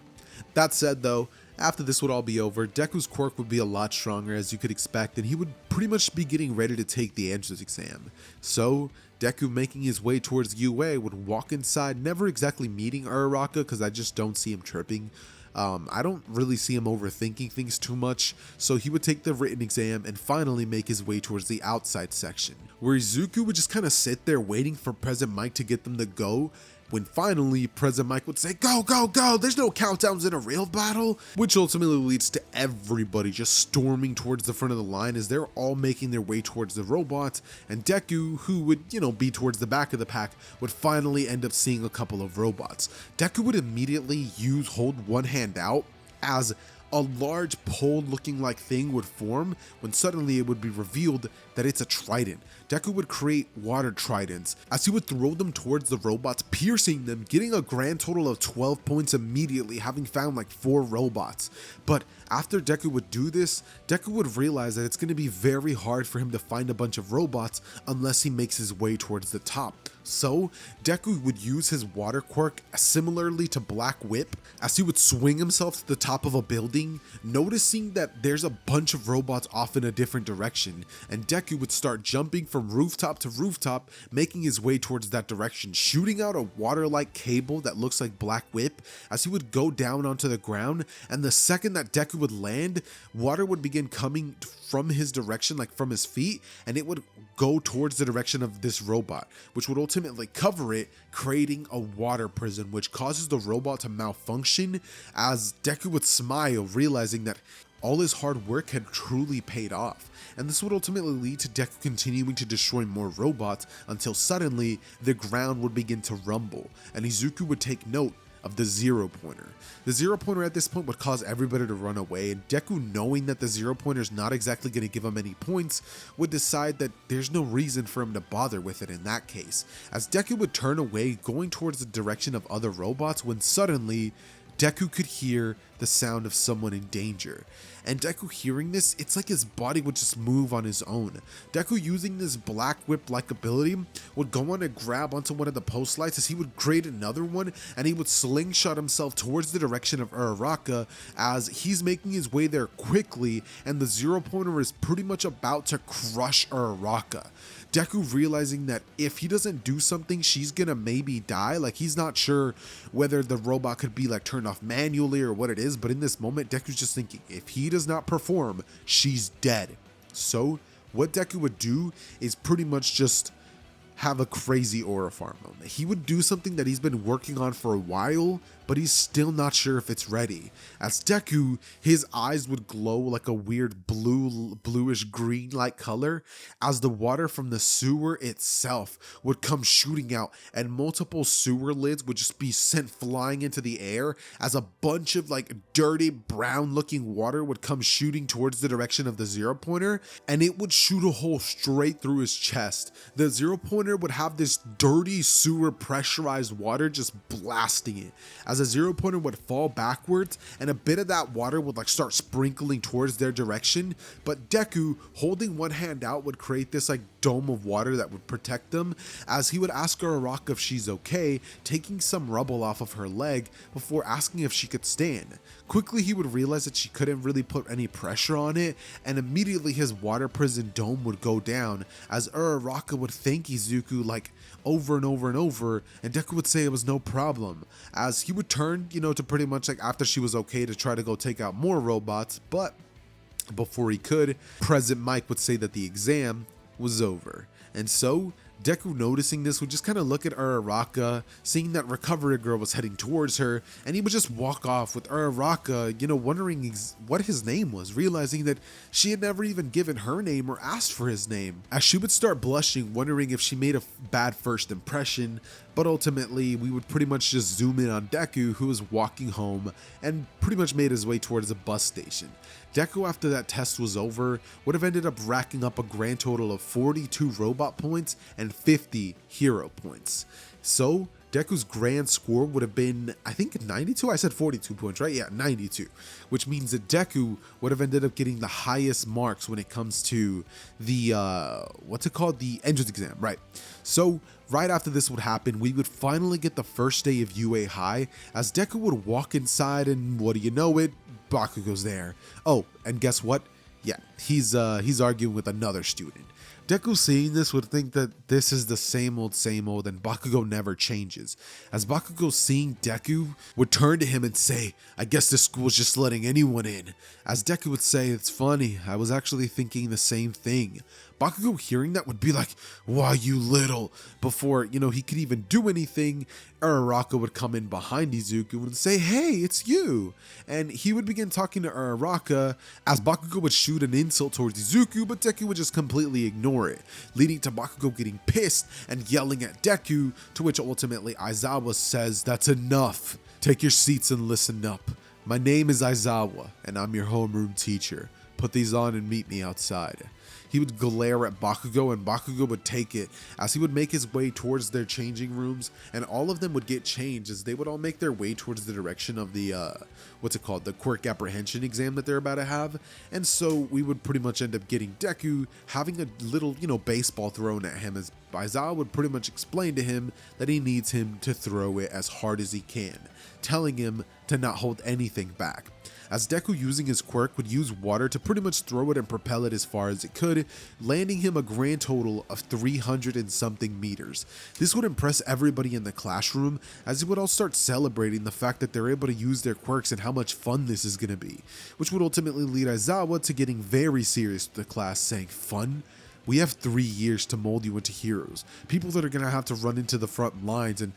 That said though, after this would all be over, Deku's quirk would be a lot stronger, as you could expect, and he would pretty much be getting ready to take the entrance exam. So Deku, making his way towards UA, would walk inside, never exactly meeting Uraraka, because I just don't see him tripping. I don't really see him overthinking things too much, so he would take the written exam and finally make his way towards the outside section, where Izuku would just kind of sit there waiting for President Mike to get them to go, when finally President Mike would say, "Go, go, go, there's no countdowns in a real battle," which ultimately leads to everybody just storming towards the front of the line as they're all making their way towards the robots, and Deku, who would, you know, be towards the back of the pack, would finally end up seeing a couple of robots. Deku would immediately hold one hand out as a large pole looking like thing would form, when suddenly it would be revealed that it's a trident. Deku would create water tridents as he would throw them towards the robots, piercing them, getting a grand total of 12 points immediately, having found like 4 robots. But after Deku would do this, Deku would realize that it's going to be very hard for him to find a bunch of robots unless he makes his way towards the top. So Deku would use his water quirk similarly to Black Whip, as he would swing himself to the top of a building, noticing that there's a bunch of robots off in a different direction, and Deku would start jumping from rooftop to rooftop, making his way towards that direction, shooting out a water-like cable that looks like Black Whip as he would go down onto the ground, and the second that Deku would land, water would begin coming from his direction, like from his feet, and it would go towards the direction of this robot, which would ultimately cover it, creating a water prison, which causes the robot to malfunction, as Deku would smile, realizing that all his hard work had truly paid off. And this would ultimately lead to Deku continuing to destroy more robots until suddenly the ground would begin to rumble, and Izuku would take note of the 0-pointer. The 0-pointer at this point would cause everybody to run away, and Deku, knowing that the 0-pointer is not exactly going to give him any points, would decide that there's no reason for him to bother with it in that case, as Deku would turn away, going towards the direction of other robots, when suddenly Deku could hear the sound of someone in danger. And Deku hearing this, it's like his body would just move on his own. Deku, using this Black Whip-like ability, would go on to grab onto one of the post lights as he would create another one, and he would slingshot himself towards the direction of Uraraka as he's making his way there quickly, and the 0-pointer is pretty much about to crush Uraraka. Deku, realizing that if he doesn't do something, she's gonna maybe die. Like, he's not sure whether the robot could be like turned off manually or what it is, but in this moment Deku's just thinking, if he does not perform, she's dead. So what Deku would do is pretty much just have a crazy aura farm moment. He would do something that he's been working on for a while, but he's still not sure if it's ready. As Deku, his eyes would glow like a weird bluish green like color, as the water from the sewer itself would come shooting out, and multiple sewer lids would just be sent flying into the air, as a bunch of like dirty brown looking water would come shooting towards the direction of the 0-pointer, and it would shoot a hole straight through his chest. The 0-pointer would have this dirty sewer pressurized water just blasting it, as a 0-pointer would fall backwards, and a bit of that water would like start sprinkling towards their direction, but Deku, holding one hand out, would create this like dome of water that would protect them, as he would ask Uraraka if she's okay, taking some rubble off of her leg before asking if she could stand. Quickly he would realize that she couldn't really put any pressure on it, and immediately his water prison dome would go down, as Uraraka would thank Izuku like over and over and over, and Deku would say it was no problem, as he would turn, you know, to pretty much like after she was okay to try to go take out more robots, but before he could, President Mike would say that the exam was over. And so Deku, noticing this, would just kind of look at Uraraka, seeing that Recovery Girl was heading towards her, and he would just walk off with Uraraka, wondering what his name was, realizing that she had never even given her name or asked for his name. As she would start blushing, wondering if she made a bad first impression, but ultimately we would pretty much just zoom in on Deku, who was walking home and pretty much made his way towards a bus station. Deku, after that test was over, would have ended up racking up a grand total of 42 robot points and 50 hero points. So Deku's grand score would have been, I think 92? I said 42 points, right? Yeah, 92. Which means that Deku would have ended up getting the highest marks when it comes to the, the entrance exam, right? So right after this would happen, we would finally get the first day of UA High, as Deku would walk inside and what do you know it, Bakugo's there. Oh, and guess what? Yeah, he's arguing with another student. Deku, seeing this, would think that this is the same old, and Bakugo never changes. As Bakugo, seeing Deku, would turn to him and say, "I guess this school's just letting anyone in." As Deku would say, "It's funny, I was actually thinking the same thing." Bakugo, hearing that, would be like, "Why, you little?" Before, he could even do anything, Uraraka would come in behind Izuku and say, "Hey, it's you." And he would begin talking to Uraraka, as Bakugo would shoot an insult towards Izuku, but Deku would just completely ignore it, leading to Bakugo getting pissed and yelling at Deku, to which ultimately Aizawa says, "That's enough. Take your seats and listen up. My name is Aizawa, and I'm your homeroom teacher. Put these on and meet me outside." He would glare at Bakugo, and Bakugo would take it, as he would make his way towards their changing rooms, and all of them would get changed as they would all make their way towards the direction of the, the Quirk apprehension exam that they're about to have. And so we would pretty much end up getting Deku having a little, baseball thrown at him, as Aizawa would pretty much explain to him that he needs him to throw it as hard as he can, telling him to not hold anything back. As Deku, using his quirk, would use water to pretty much throw it and propel it as far as it could, landing him a grand total of 300 and something meters. This would impress everybody in the classroom, as they would all start celebrating the fact that they're able to use their quirks and how much fun this is going to be, which would ultimately lead Aizawa to getting very serious with the class, saying, "Fun? We have 3 years to mold you into heroes, people that are going to have to run into the front lines and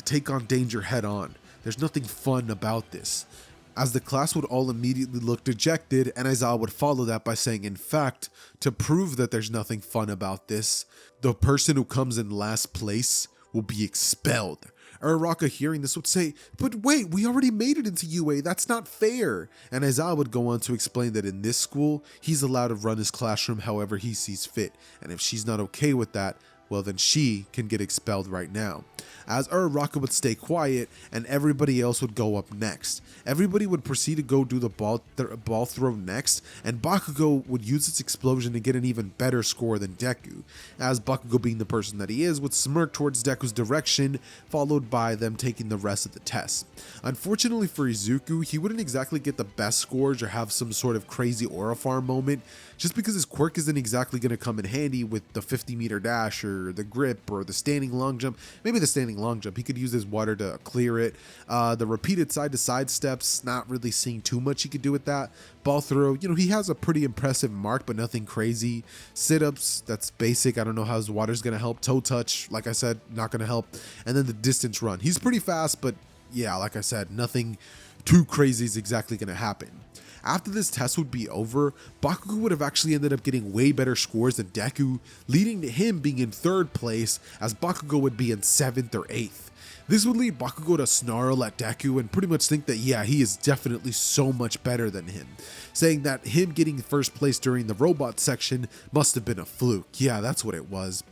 take on danger head on. There's nothing fun about this." As the class would all immediately look dejected, and Aizawa would follow that by saying, "In fact, to prove that there's nothing fun about this, the person who comes in last place will be expelled." Uraraka, hearing this, would say, "But wait, we already made it into UA, that's not fair." And Aizawa would go on to explain that in this school, he's allowed to run his classroom however he sees fit, and if she's not okay with that, well then she can get expelled right now. As Uraraka would stay quiet, and everybody else would go up next. Everybody would proceed to go do the ball throw next, and Bakugo would use its explosion to get an even better score than Deku, as Bakugo, being the person that he is, would smirk towards Deku's direction, followed by them taking the rest of the test. Unfortunately for Izuku, he wouldn't exactly get the best scores or have some sort of crazy aura farm moment, just because his quirk isn't exactly going to come in handy with the 50-meter dash or the grip or the standing long jump. Maybe the standing long jump, he could use his water to clear it. The repeated side-to-side steps, not really seeing too much he could do with that. Ball throw, he has a pretty impressive mark, but nothing crazy. Sit-ups, that's basic. I don't know how his water's going to help. Toe touch, like I said, not going to help. And then the distance run. He's pretty fast, but yeah, like I said, nothing too crazy is exactly going to happen. After this test would be over, Bakugo would have actually ended up getting way better scores than Deku, leading to him being in 3rd place, as Bakugo would be in 7th or 8th. This would lead Bakugo to snarl at Deku and pretty much think that, yeah, he is definitely so much better than him, saying that him getting 1st place during the robot section must have been a fluke. Yeah, that's what it was.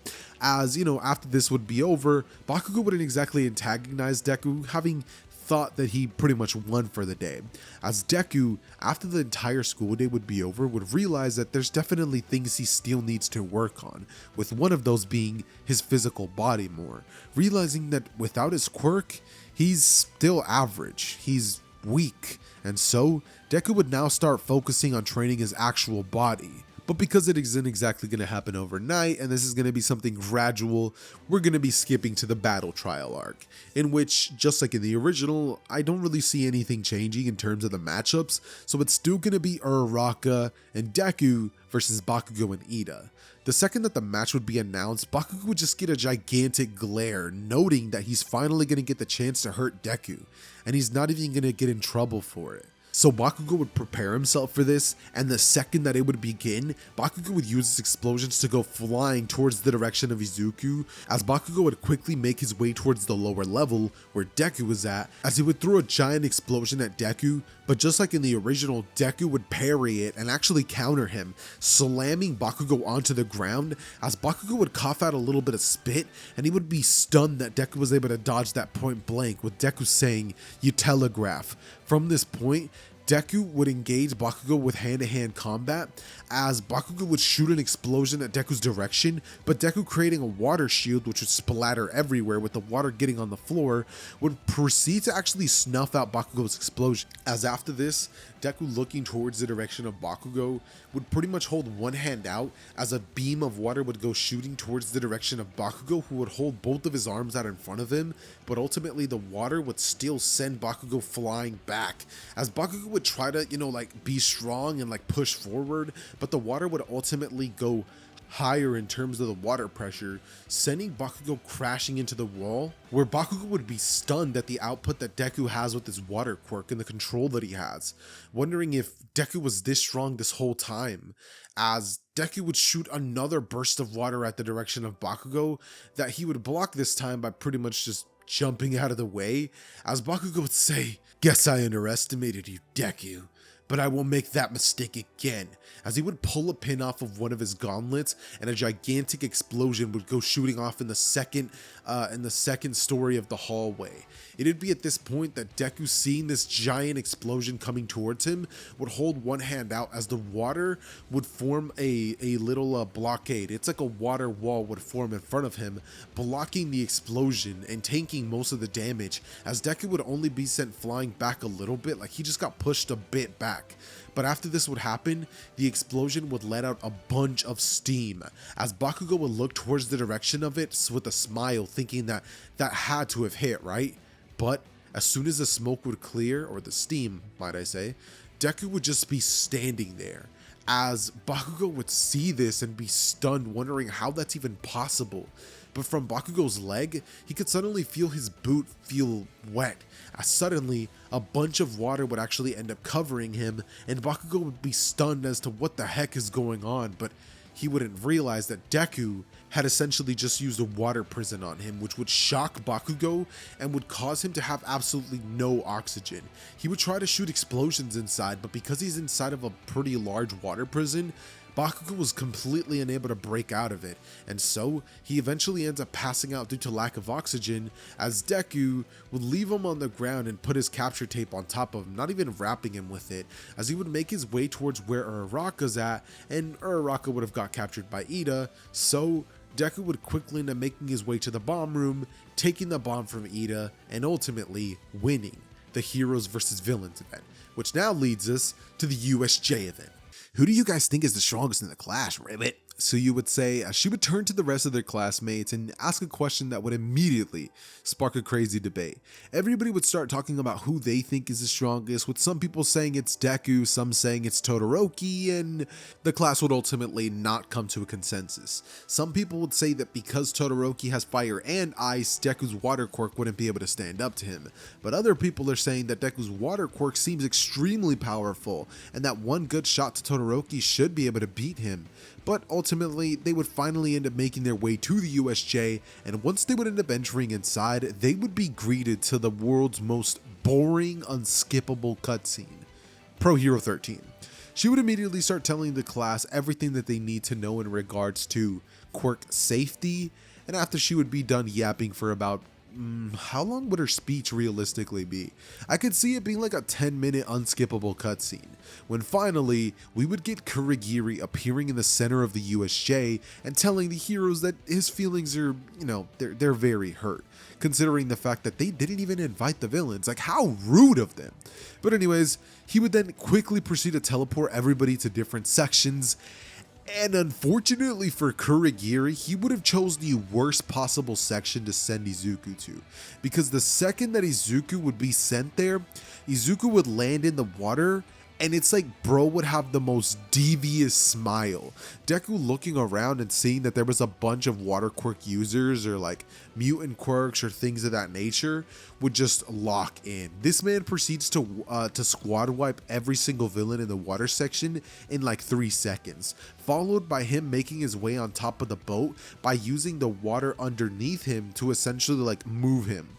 As, after this would be over, Bakugo wouldn't exactly antagonize Deku, having thought that he pretty much won for the day, as Deku, after the entire school day would be over, would realize that there's definitely things he still needs to work on, with one of those being his physical body more, realizing that without his quirk, he's still average, he's weak, and so Deku would now start focusing on training his actual body. But because it isn't exactly going to happen overnight, and this is going to be something gradual, we're going to be skipping to the battle trial arc, in which, just like in the original, I don't really see anything changing in terms of the matchups, so it's still going to be Uraraka and Deku versus Bakugo and Ida. The second that the match would be announced, Bakugo would just get a gigantic glare, noting that he's finally going to get the chance to hurt Deku, and he's not even going to get in trouble for it. So Bakugo would prepare himself for this, and the second that it would begin, Bakugo would use his explosions to go flying towards the direction of Izuku, as Bakugo would quickly make his way towards the lower level where Deku was at, as he would throw a giant explosion at Deku, but just like in the original, Deku would parry it and actually counter him, slamming Bakugo onto the ground, as Bakugo would cough out a little bit of spit, and he would be stunned that Deku was able to dodge that point blank, with Deku saying, "You telegraph." From this point, Deku would engage Bakugo with hand-to-hand combat, as Bakugo would shoot an explosion at Deku's direction, but Deku, creating a water shield which would splatter everywhere with the water getting on the floor, would proceed to actually snuff out Bakugo's explosion. As after this, Deku, looking towards the direction of Bakugo, would pretty much hold one hand out as a beam of water would go shooting towards the direction of Bakugo, who would hold both of his arms out in front of him, but ultimately the water would still send Bakugo flying back, as Bakugo would try to, be strong and push forward, but the water would ultimately go higher in terms of the water pressure, sending Bakugo crashing into the wall, where Bakugo would be stunned at the output that Deku has with his water quirk and the control that he has, wondering if Deku was this strong this whole time, as Deku would shoot another burst of water at the direction of Bakugo that he would block this time by pretty much just jumping out of the way, as Bakugo would say, "Guess I underestimated you, Deku, but I won't make that mistake again," as he would pull a pin off of one of his gauntlets, and a gigantic explosion would go shooting off in the second story of the hallway. It'd be at this point that Deku, seeing this giant explosion coming towards him, would hold one hand out as the water would form a little blockade. It's like a water wall would form in front of him, blocking the explosion and tanking most of the damage, as Deku would only be sent flying back a little bit, like he just got pushed a bit back. But after this would happen, the explosion would let out a bunch of steam, as Bakugo would look towards the direction of it with a smile, thinking that had to have hit, right? But as soon as the smoke would clear, or the steam, might I say, Deku would just be standing there, as Bakugo would see this and be stunned, wondering how that's even possible. But from Bakugo's leg, he could suddenly feel his boot feel wet, as suddenly a bunch of water would actually end up covering him, and Bakugo would be stunned as to what the heck is going on, but he wouldn't realize that Deku had essentially just used a water prison on him, which would shock Bakugo and would cause him to have absolutely no oxygen. He would try to shoot explosions inside, but because he's inside of a pretty large water prison, Bakugo was completely unable to break out of it, and so he eventually ends up passing out due to lack of oxygen, as Deku would leave him on the ground and put his capture tape on top of him, not even wrapping him with it, as he would make his way towards where Uraraka's at, and Uraraka would have got captured by Ida, so Deku would quickly end up making his way to the bomb room, taking the bomb from Ida, and ultimately winning the Heroes vs. Villains event, which now leads us to the USJ event. Who do you guys think is the strongest in the class, Ribbit? So you would say, she would turn to the rest of their classmates and ask a question that would immediately spark a crazy debate. Everybody would start talking about who they think is the strongest, with some people saying it's Deku, some saying it's Todoroki, and the class would ultimately not come to a consensus. Some people would say that because Todoroki has fire and ice, Deku's water quirk wouldn't be able to stand up to him. But other people are saying that Deku's water quirk seems extremely powerful, and that one good shot to Todoroki should be able to beat him. But ultimately, they would finally end up making their way to the USJ, and once they would end up entering inside, they would be greeted to the world's most boring, unskippable cutscene. Pro Hero 13. She would immediately start telling the class everything that they need to know in regards to quirk safety, and after she would be done yapping for about how long would her speech realistically be? I could see it being like a 10-minute unskippable cutscene, when finally we would get Kurogiri appearing in the center of the USJ and telling the heroes that his feelings are, they're very hurt, considering the fact that they didn't even invite the villains. Like, how rude of them. But anyways, he would then quickly proceed to teleport everybody to different sections. And unfortunately for Kurogiri, he would have chose the worst possible section to send Izuku to, because the second that Izuku would be sent there, Izuku would land in the water and it's like bro would have the most devious smile. Deku looking around and seeing that there was a bunch of water quirk users or like mutant quirks or things of that nature would just lock in. This man proceeds to squad wipe every single villain in the water section in like 3 seconds, followed by him making his way on top of the boat by using the water underneath him to essentially like move him.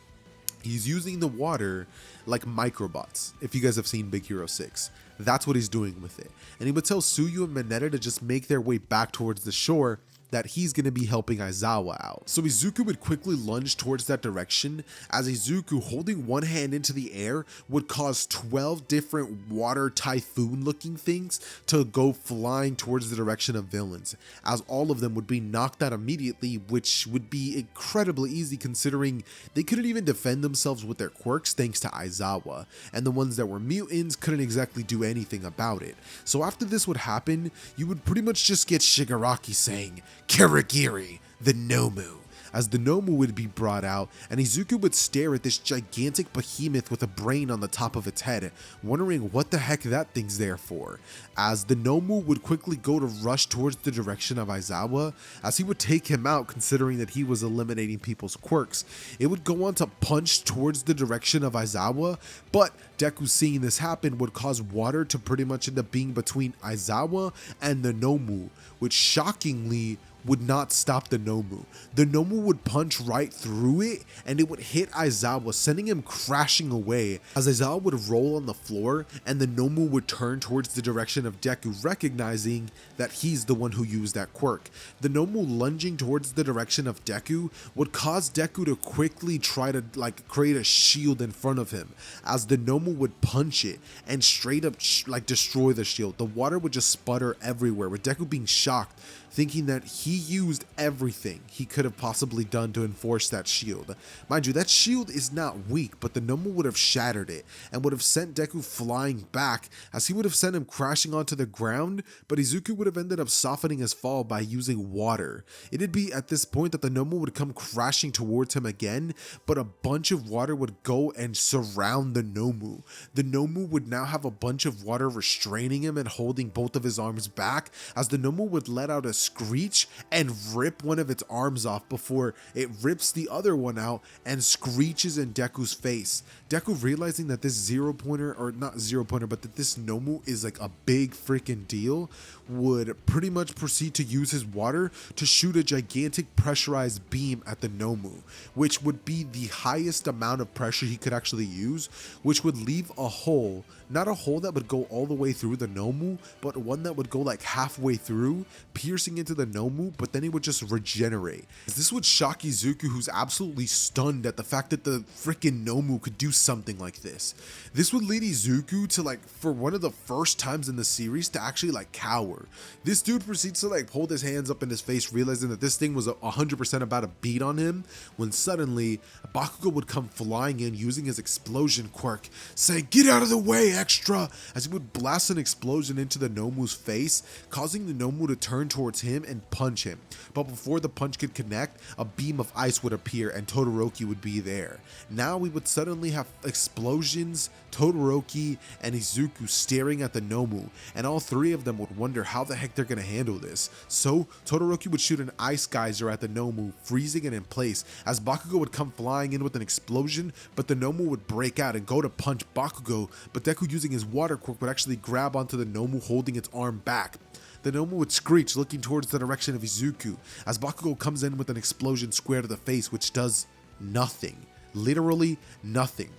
He's using the water like microbots. If you guys have seen Big Hero 6, that's what he's doing with it. And he would tell Tsuyu and Mineta to just make their way back towards the shore, that he's going to be helping Aizawa out. So Izuku would quickly lunge towards that direction, as Izuku, holding one hand into the air, would cause 12 different water typhoon looking things to go flying towards the direction of villains, as all of them would be knocked out immediately, which would be incredibly easy considering they couldn't even defend themselves with their quirks thanks to Aizawa, and the ones that were mutants couldn't exactly do anything about it. So after this would happen, you would pretty much just get Shigaraki saying, "Kirigiri, the Nomu," as the Nomu would be brought out, and Izuku would stare at this gigantic behemoth with a brain on the top of its head, wondering what the heck that thing's there for, as the Nomu would quickly go to rush towards the direction of Aizawa, as he would take him out considering that he was eliminating people's quirks. It would go on to punch towards the direction of Aizawa, but Deku, seeing this happen, would cause water to pretty much end up being between Aizawa and the Nomu, which shockingly would not stop the Nomu. The Nomu would punch right through it, and it would hit Aizawa, sending him crashing away, as Aizawa would roll on the floor, and the Nomu would turn towards the direction of Deku, recognizing that he's the one who used that quirk. The Nomu lunging towards the direction of Deku would cause Deku to quickly try to like create a shield in front of him, as the Nomu would punch it and straight up like destroy the shield. The water would just sputter everywhere, with Deku being shocked, thinking that he used everything he could have possibly done to enforce that shield. Mind you, that shield is not weak, but the Nomu would have shattered it and would have sent Deku flying back, as he would have sent him crashing onto the ground, but Izuku would have ended up softening his fall by using water. It'd be at this point that the Nomu would come crashing towards him again, but a bunch of water would go and surround the Nomu. The Nomu would now have a bunch of water restraining him and holding both of his arms back, as the Nomu would let out a screech and rip one of its arms off before it rips the other one out and screeches in Deku's face. Deku, realizing that this but that this Nomu is like a big freaking deal, would pretty much proceed to use his water to shoot a gigantic pressurized beam at the Nomu, which would be the highest amount of pressure he could actually use, which would leave a hole, not a hole that would go all the way through the Nomu, but one that would go like halfway through, piercing into the Nomu, but then it would just regenerate. This would shock Izuku, who's absolutely stunned at the fact that the freaking Nomu could do something like this. This would lead Izuku to like, for one of the first times in the series, to actually like cower. This dude proceeds to like hold his hands up in his face, realizing that this thing was 100% about to beat on him, when suddenly Bakugo would come flying in using his explosion quirk, saying, "Get out of the way, extra," as he would blast an explosion into the Nomu's face, causing the Nomu to turn towards him and punch him. But before the punch could connect, a beam of ice would appear and Todoroki would be there. Now we would suddenly have explosions, Todoroki, and Izuku staring at the Nomu, and all three of them would wonder how the heck they're gonna handle this. So Todoroki would shoot an ice geyser at the Nomu, freezing it in place, as Bakugo would come flying in with an explosion, but the Nomu would break out and go to punch Bakugo, but Deku, using his water quirk, would actually grab onto the Nomu, holding its arm back. The Nomu would screech, looking towards the direction of Izuku, as Bakugo comes in with an explosion square to the face, which does nothing. Literally nothing.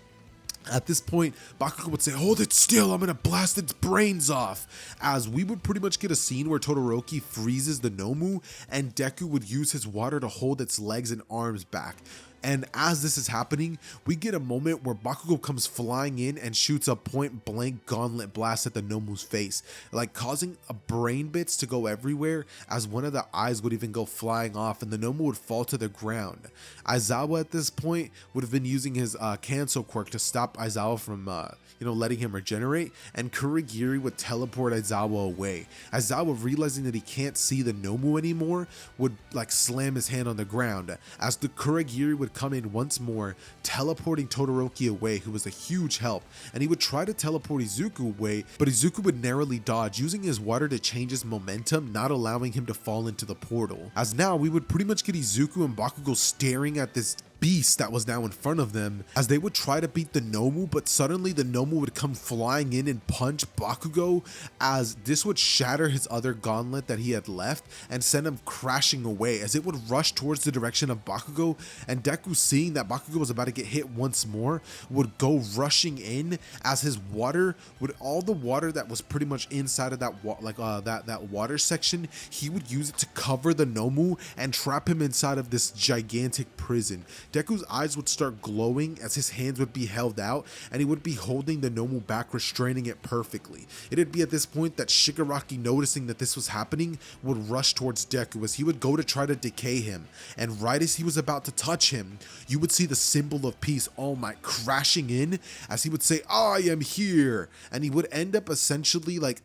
At this point, Bakugo would say, "Hold it still, I'm gonna blast its brains off," as we would pretty much get a scene where Todoroki freezes the Nomu, and Deku would use his water to hold its legs and arms back. And as this is happening, we get a moment where Bakugo comes flying in and shoots a point blank gauntlet blast at the Nomu's face, like causing a brain bits to go everywhere, as one of the eyes would even go flying off and the Nomu would fall to the ground. Aizawa at this point would have been using his cancel quirk to stop Aizawa from letting him regenerate, and Kurogiri would teleport Aizawa away. Aizawa, realizing that he can't see the Nomu anymore, would like slam his hand on the ground, as the Kurogiri would would come in once more, teleporting Todoroki away, who was a huge help, and he would try to teleport Izuku away, but Izuku would narrowly dodge, using his water to change his momentum, not allowing him to fall into the portal. As now, we would pretty much get Izuku and Bakugo staring at this beast that was now in front of them as they would try to beat the Nomu, but suddenly the Nomu would come flying in and punch Bakugo, as this would shatter his other gauntlet that he had left and send him crashing away as it would rush towards the direction of Bakugo. And Deku, seeing that Bakugo was about to get hit once more, would go rushing in as his water would, all the water that was pretty much inside of that that water section, he would use it to cover the Nomu and trap him inside of this gigantic prison. Deku's eyes would start glowing as his hands would be held out, and he would be holding the Nomu back, restraining it perfectly. It'd be at this point that Shigaraki, noticing that this was happening, would rush towards Deku as he would go to try to decay him, and right as he was about to touch him, you would see the symbol of peace, All Might, crashing in as he would say, "I am here," and he would end up essentially like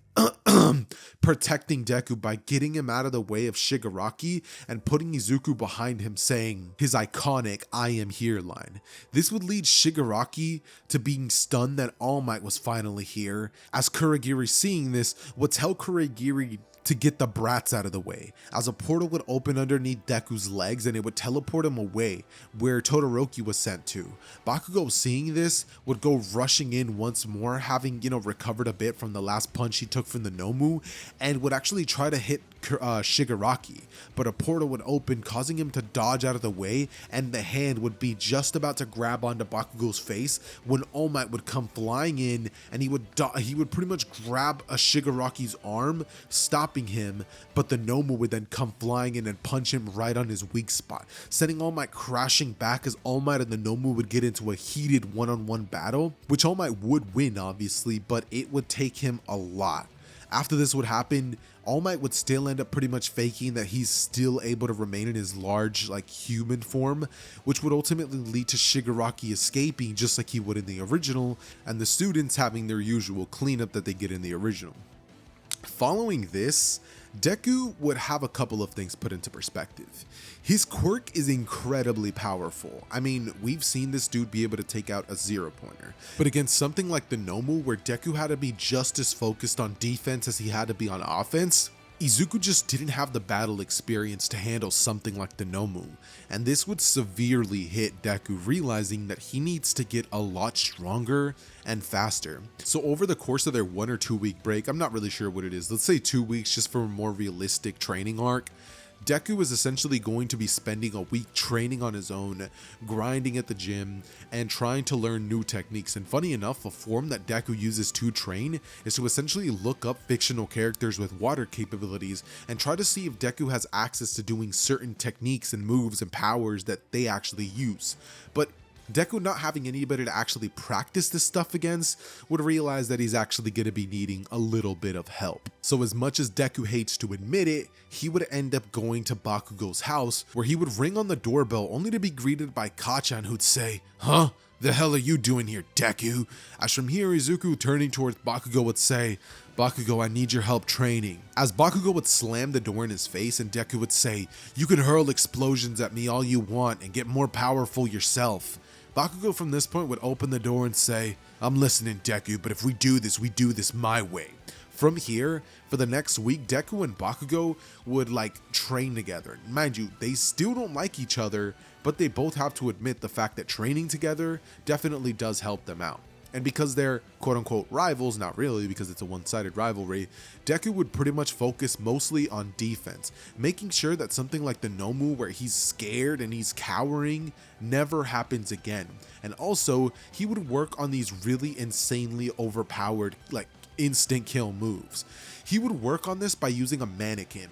protecting Deku by getting him out of the way of Shigaraki and putting Izuku behind him, saying his iconic "I am here" line. This would lead Shigaraki to being stunned that All Might was finally here, as Kurogiri, seeing this, would tell Kurogiri to get the brats out of the way, as a portal would open underneath Deku's legs and it would teleport him away where Todoroki was sent to. Bakugo, seeing this, would go rushing in once more, having, recovered a bit from the last punch he took from the Nomu, and would actually try to hit Shigaraki, but a portal would open, causing him to dodge out of the way, and the hand would be just about to grab onto Bakugo's face when All Might would come flying in, and he would pretty much grab a Shigaraki's arm, stopping him, but the Nomu would then come flying in and punch him right on his weak spot, sending All Might crashing back as All Might and the Nomu would get into a heated one-on-one battle, which All Might would win obviously, but it would take him a lot. After this would happen, All Might would still end up pretty much faking that he's still able to remain in his large, human form, which would ultimately lead to Shigaraki escaping just like he would in the original, and the students having their usual cleanup that they get in the original. Following this, Deku would have a couple of things put into perspective. His quirk is incredibly powerful. I mean, we've seen this dude be able to take out a 0-pointer. But against something like the Nomu, where Deku had to be just as focused on defense as he had to be on offense, Izuku just didn't have the battle experience to handle something like the Nomu, and this would severely hit Deku, realizing that he needs to get a lot stronger and faster. So over the course of their 1 or 2 week break, I'm not really sure what it is, let's say 2 weeks just for a more realistic training arc, Deku is essentially going to be spending a week training on his own, grinding at the gym, and trying to learn new techniques. And funny enough, a form that Deku uses to train is to essentially look up fictional characters with water capabilities and try to see if Deku has access to doing certain techniques and moves and powers that they actually use. But Deku, not having anybody to actually practice this stuff against, would realize that he's actually going to be needing a little bit of help. So as much as Deku hates to admit it, he would end up going to Bakugo's house, where he would ring on the doorbell only to be greeted by Kachan, who'd say, "Huh? The hell are you doing here, Deku?" As from here, Izuku, turning towards Bakugo, would say, "Bakugo, I need your help training." As Bakugo would slam the door in his face, and Deku would say, "You can hurl explosions at me all you want and get more powerful yourself." Bakugo from this point would open the door and say, "I'm listening, Deku, but if we do this my way." From here, for the next week, Deku and Bakugo would train together. Mind you, they still don't like each other, but they both have to admit the fact that training together definitely does help them out. And because they're quote-unquote rivals, not really because it's a one-sided rivalry, Deku would pretty much focus mostly on defense, making sure that something like the Nomu, where he's scared and he's cowering, never happens again. And also, he would work on these really insanely overpowered instant kill moves. He would work on this by using a mannequin.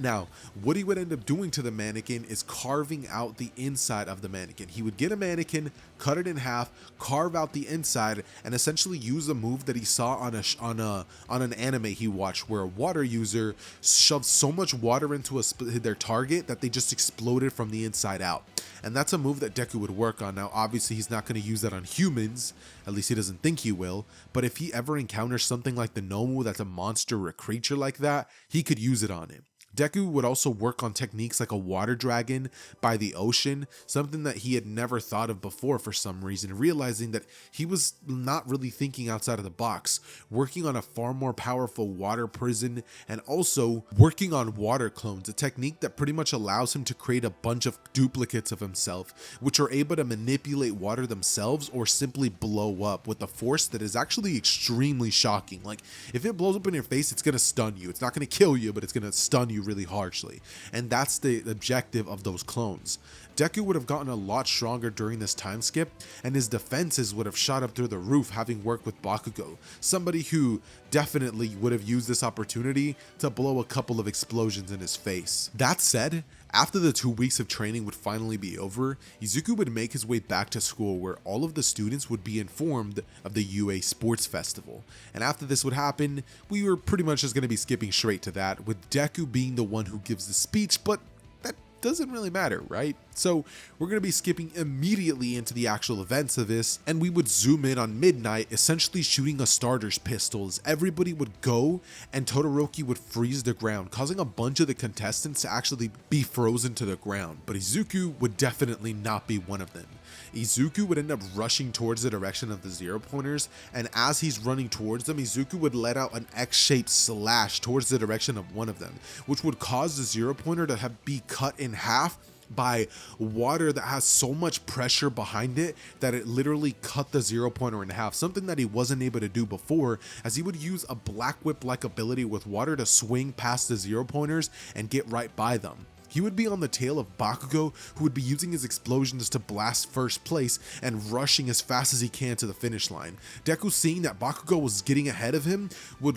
Now, what he would end up doing to the mannequin is carving out the inside of the mannequin. He would get a mannequin, cut it in half, carve out the inside, and essentially use a move that he saw on an anime he watched, where a water user shoved so much water into their target that they just exploded from the inside out. And that's a move that Deku would work on. Now, obviously, he's not going to use that on humans, at least he doesn't think he will, but if he ever encounters something like the Nomu that's a monster or a creature like that, he could use it on it. Deku would also work on techniques like a water dragon by the ocean, something that he had never thought of before for some reason, realizing that he was not really thinking outside of the box, working on a far more powerful water prison, and also working on water clones, a technique that pretty much allows him to create a bunch of duplicates of himself, which are able to manipulate water themselves or simply blow up with a force that is actually extremely shocking. Like, if it blows up in your face, it's gonna stun you. It's not gonna kill you, but it's gonna stun you really harshly, and that's the objective of those clones. Deku would have gotten a lot stronger during this time skip, and his defenses would have shot up through the roof having worked with Bakugo, somebody who definitely would have used this opportunity to blow a couple of explosions in his face. That said, after the 2 weeks of training would finally be over, Izuku would make his way back to school where all of the students would be informed of the UA Sports Festival. And after this would happen, we were pretty much just going to be skipping straight to that, with Deku being the one who gives the speech, but that doesn't really matter, right? So we're going to be skipping immediately into the actual events of this, and we would zoom in on midnight, essentially shooting a starter's pistol as everybody would go and Todoroki would freeze the ground, causing a bunch of the contestants to actually be frozen to the ground, but Izuku would definitely not be one of them. Izuku would end up rushing towards the direction of the zero pointers, and as he's running towards them, Izuku would let out an X-shaped slash towards the direction of one of them, which would cause the zero pointer to be cut in half by water that has so much pressure behind it that it literally cut the zero pointer in half, something that he wasn't able to do before, as he would use a black whip like ability with water to swing past the zero pointers and get right by them. He would be on the tail of Bakugo, who would be using his explosions to blast first place and rushing as fast as he can to the finish line. Deku, seeing that Bakugo was getting ahead of him, would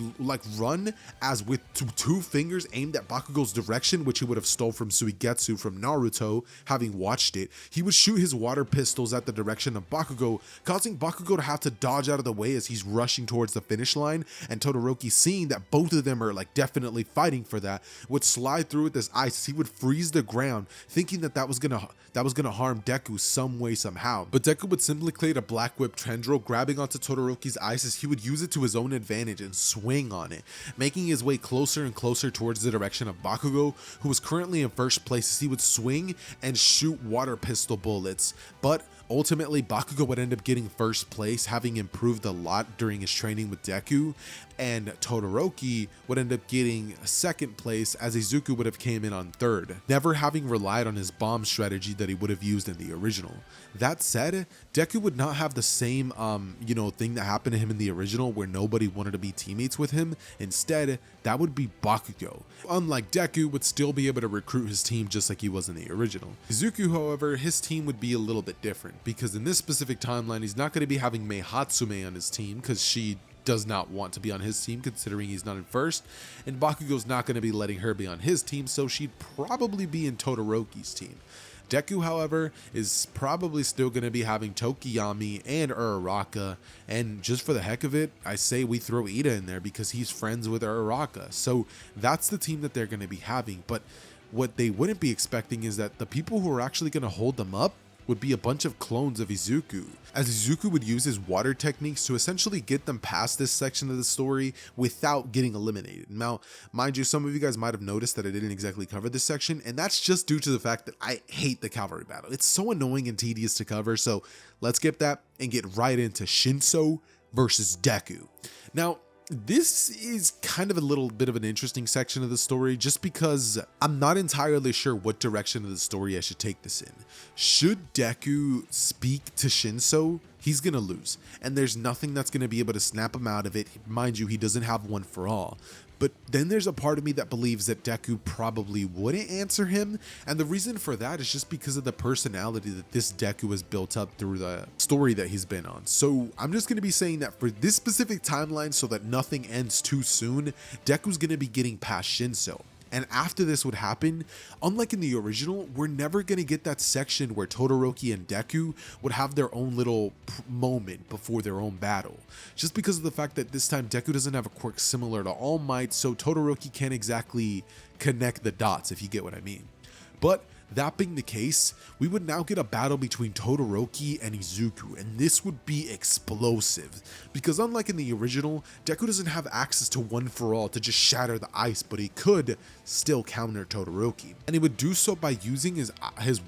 run as with two fingers aimed at Bakugo's direction, which he would have stole from Suigetsu from Naruto, having watched it. He would shoot his water pistols at the direction of Bakugo, causing Bakugo to have to dodge out of the way as he's rushing towards the finish line, and Todoroki, seeing that both of them are definitely fighting for that, would slide through with this ice. He would freeze the ground, thinking that was gonna harm Deku some way somehow. But Deku would simply create a black whip tendril, grabbing onto Todoroki's ice as he would use it to his own advantage and swing on it, making his way closer and closer towards the direction of Bakugo, who was currently in first place, as he would swing and shoot water pistol bullets. But ultimately, Bakugo would end up getting first place, having improved a lot during his training with Deku, and Todoroki would end up getting second place, as Izuku would have came in on third, never having relied on his bomb strategy that he would have used in the original. That said, Deku would not have the same thing that happened to him in the original where nobody wanted to be teammates with him. Instead, that would be Bakugo. Unlike Deku, would still be able to recruit his team just like he was in the original. Izuku, however, his team would be a little bit different, because in this specific timeline, he's not going to be having Mei Hatsume on his team, because she does not want to be on his team considering he's not in first, and Bakugo's not going to be letting her be on his team, so she'd probably be in Todoroki's team. Deku, however, is probably still going to be having Tokiyami and Uraraka, and just for the heck of it, I say we throw Ida in there because he's friends with Uraraka, so that's the team that they're going to be having. But what they wouldn't be expecting is that the people who are actually going to hold them up would be a bunch of clones of Izuku, as Izuku would use his water techniques to essentially get them past this section of the story without getting eliminated. Now, mind you, some of you guys might have noticed that I didn't exactly cover this section, and that's just due to the fact that I hate the Cavalry battle. It's so annoying and tedious to cover, so let's skip that and get right into Shinso versus Deku. Now, this is kind of a little bit of an interesting section of the story, just because I'm not entirely sure what direction of the story I should take this in. Should Deku speak to Shinso, he's gonna lose, and there's nothing that's gonna be able to snap him out of it. Mind you, he doesn't have one for all. But then there's a part of me that believes that Deku probably wouldn't answer him, and the reason for that is just because of the personality that this Deku has built up through the story that he's been on. So I'm just going to be saying that for this specific timeline, so that nothing ends too soon, Deku's going to be getting past Shinso. And after this would happen, unlike in the original, we're never going to get that section where Todoroki and Deku would have their own little moment before their own battle. Just because of the fact that this time Deku doesn't have a quirk similar to All Might, so Todoroki can't exactly connect the dots, if you get what I mean. But That being the case, we would now get a battle between Todoroki and Izuku, and this would be explosive, because unlike in the original, Deku doesn't have access to One For All to just shatter the ice, but he could still counter Todoroki, and he would do so by using his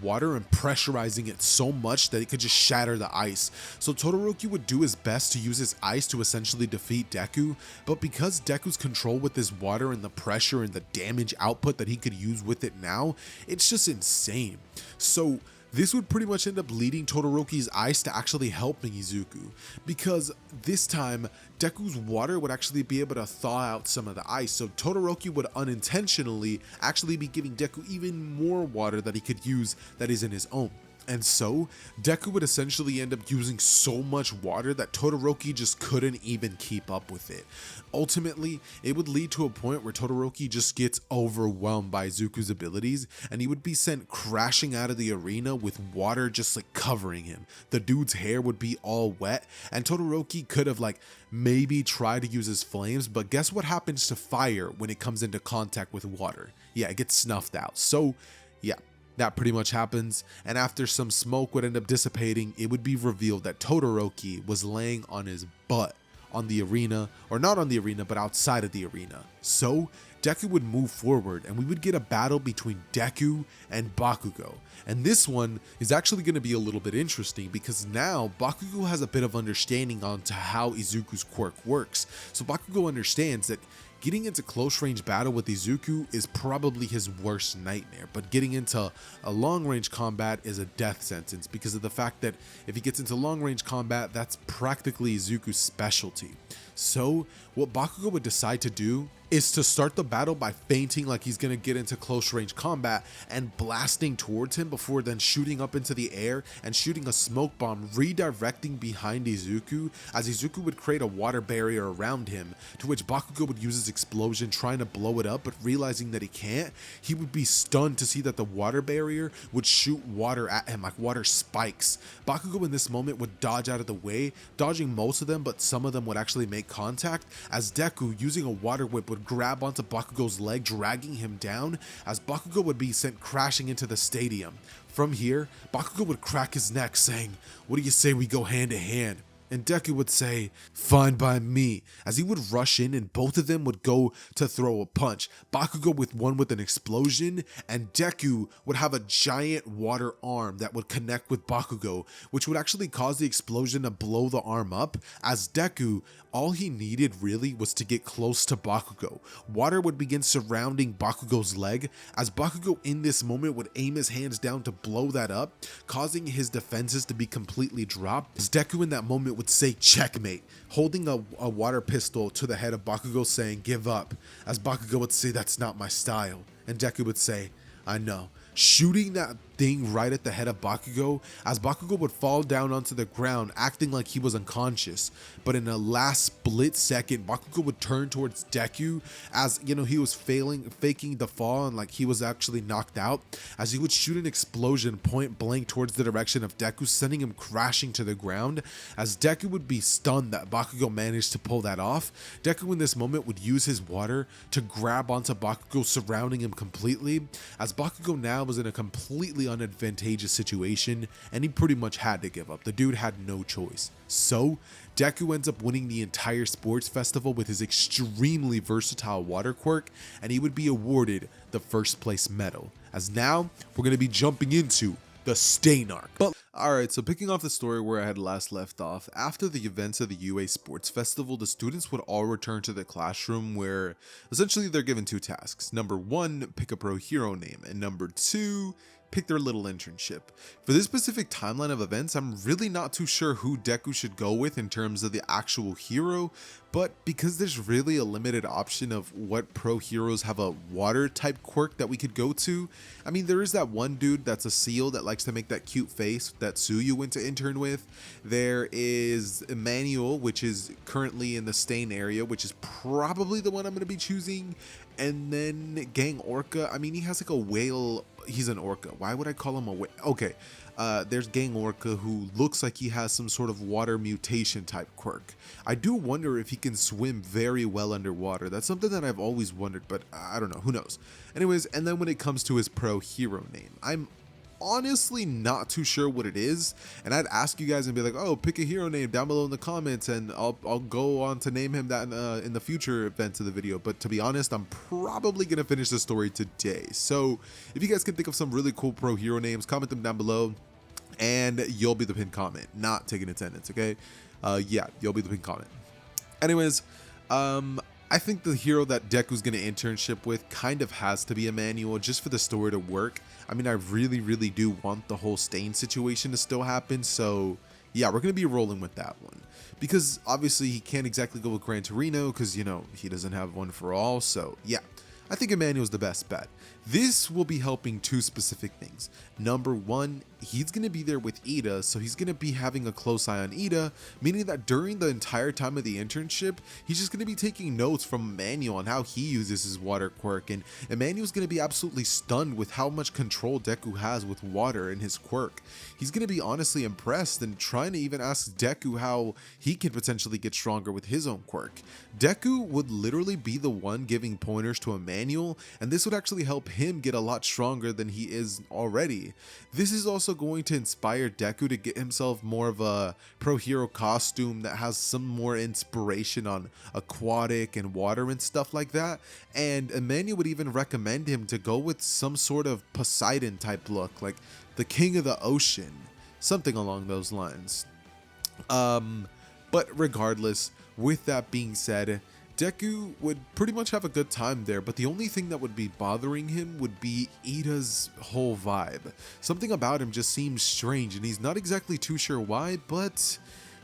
water and pressurizing it so much that it could just shatter the ice. So Todoroki would do his best to use his ice to essentially defeat Deku, but because Deku's control with his water and the pressure and the damage output that he could use with it now, it's just insane. So this would pretty much end up leading Todoroki's ice to actually helping Izuku, because this time Deku's water would actually be able to thaw out some of the ice, so Todoroki would unintentionally actually be giving Deku even more water that he could use that isn't his own. And so, Deku would essentially end up using so much water that Todoroki just couldn't even keep up with it. Ultimately, it would lead to a point where Todoroki just gets overwhelmed by Izuku's abilities, and he would be sent crashing out of the arena with water just like covering him. The dude's hair would be all wet, and Todoroki could have like maybe tried to use his flames, but guess what happens to fire when it comes into contact with water? Yeah, it gets snuffed out. So, yeah. That pretty much happens, and after some smoke would end up dissipating, it would be revealed that Todoroki was laying on his butt on the arena, or not on the arena, but outside of the arena. So, Deku would move forward, and we would get a battle between Deku and Bakugo. And this one is actually going to be a little bit interesting, because now Bakugo has a bit of understanding onto how Izuku's quirk works. So Bakugo understands that getting into close range battle with Izuku is probably his worst nightmare, but getting into a long range combat is a death sentence, because of the fact that if he gets into long range combat, that's practically Izuku's specialty. So what Bakugo would decide to do is to start the battle by feinting like he's gonna get into close range combat and blasting towards him before then shooting up into the air and shooting a smoke bomb, redirecting behind Izuku, as Izuku would create a water barrier around him, to which Bakugo would use his explosion trying to blow it up, but realizing that he can't, he would be stunned to see that the water barrier would shoot water at him like water spikes. Bakugo in this moment would dodge out of the way, dodging most of them, but some of them would actually make contact, as Deku, using a water whip, would grab onto Bakugo's leg, dragging him down, as Bakugo would be sent crashing into the stadium. From here, Bakugo would crack his neck, saying, "What do you say we go hand to hand?" And Deku would say, "Fine by me," as he would rush in and both of them would go to throw a punch. Bakugo with one with an explosion, and Deku would have a giant water arm that would connect with Bakugo, which would actually cause the explosion to blow the arm up, as Deku, all he needed really was to get close to Bakugo. Water would begin surrounding Bakugo's leg, as Bakugo in this moment would aim his hands down to blow that up, causing his defenses to be completely dropped, as Deku in that moment would say checkmate, holding a water pistol to the head of Bakugo, saying give up, as Bakugo would say that's not my style, and Deku would say I know, shooting that thing right at the head of Bakugo, as Bakugo would fall down onto the ground acting like he was unconscious. But in a last split second, Bakugo would turn towards Deku, as you know, he was faking the fall and like he was actually knocked out, as he would shoot an explosion point blank towards the direction of Deku, sending him crashing to the ground, as Deku would be stunned that Bakugo managed to pull that off. Deku in this moment would use his water to grab onto Bakugo, surrounding him completely, as Bakugo now was in a completely unadvantageous situation, and he pretty much had to give up. The dude had no choice. So Deku ends up winning the entire sports festival with his extremely versatile water quirk, and he would be awarded the first place medal. As now we're going to be jumping into the Stain arc. But alright, so picking off the story where I had last left off, after the events of the UA Sports Festival, the students would all return to the classroom, where essentially they're given two tasks. Number one, pick a pro hero name, and number two, pick their little internship. For this specific timeline of events, I'm really not too sure who Deku should go with in terms of the actual hero, but because there's really a limited option of what pro heroes have a water type quirk that we could go to. I mean, there is that one dude that's a seal that likes to make that cute face that Tsuyu went to intern with. There is Emmanuel, which is currently in the Stain area, which is probably the one I'm going to be choosing. And then Gang Orca, I mean, he has like a whale he's an orca. Why would I call him a okay? There's Gang Orca, who looks like he has some sort of water mutation type quirk. I do wonder if he can swim very well underwater. That's something that I've always wondered, but I don't know, who knows. Anyways, and then when it comes to his pro hero name, I'm honestly not too sure what it is, and I'd ask you guys and be like, oh, pick a hero name down below in the comments, and I'll go on to name him that in the future events of the video. But to be honest, I'm probably gonna finish the story today. So if you guys can think of some really cool pro hero names, comment them down below, and you'll be the pinned comment, not taking attendance. Okay, yeah, you'll be the pinned comment. Anyways, I think the hero that Deku's gonna internship with kind of has to be a manual just for the story to work. I mean, I really do want the whole Stain situation to still happen, so yeah, we're gonna be rolling with that one. Because obviously he can't exactly go with Gran Torino because, you know, he doesn't have one for all, so yeah. I think Emmanuel's the best bet. This will be helping two specific things. Number one, he's going to be there with Ida, so he's going to be having a close eye on Ida, meaning that during the entire time of the internship, he's just going to be taking notes from Emmanuel on how he uses his water quirk, and Emmanuel's going to be absolutely stunned with how much control Deku has with water in his quirk. He's going to be honestly impressed and trying to even ask Deku how he can potentially get stronger with his own quirk. Deku would literally be the one giving pointers to Emmanuel, and this would actually help him get a lot stronger than he is already. This is also going to inspire Deku to get himself more of a pro hero costume that has some more inspiration on aquatic and water and stuff like that, and Emmanuel would even recommend him to go with some sort of Poseidon type look, like the king of the ocean, something along those lines. But regardless, with that being said, Deku would pretty much have a good time there, but the only thing that would be bothering him would be Ida's whole vibe. Something about him just seems strange, and he's not exactly too sure why, but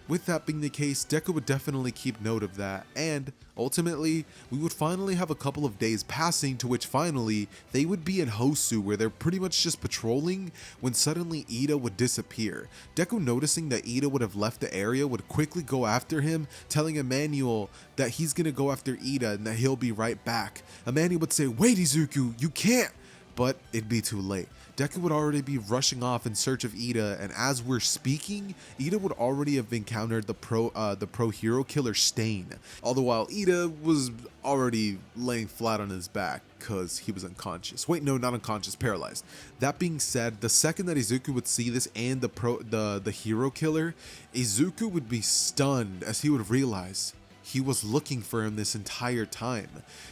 with that being the case, Deku would definitely keep note of that, and ultimately, we would finally have a couple of days passing to which finally, they would be in Hosu where they're pretty much just patrolling when suddenly Ida would disappear. Deku, noticing that Ida would have left the area, would quickly go after him, telling Emmanuel that he's gonna go after Ida and that he'll be right back. Emmanuel would say, "Wait, Izuku, you can't!" But it'd be too late. Deku would already be rushing off in search of Ida, and as we're speaking, Ida would already have encountered the pro hero killer Stain. All the while, Ida was already laying flat on his back because he was unconscious. Wait, no, not unconscious, paralyzed. That being said, the second that Izuku would see this and the hero killer, Izuku would be stunned as he would realize he was looking for him this entire time.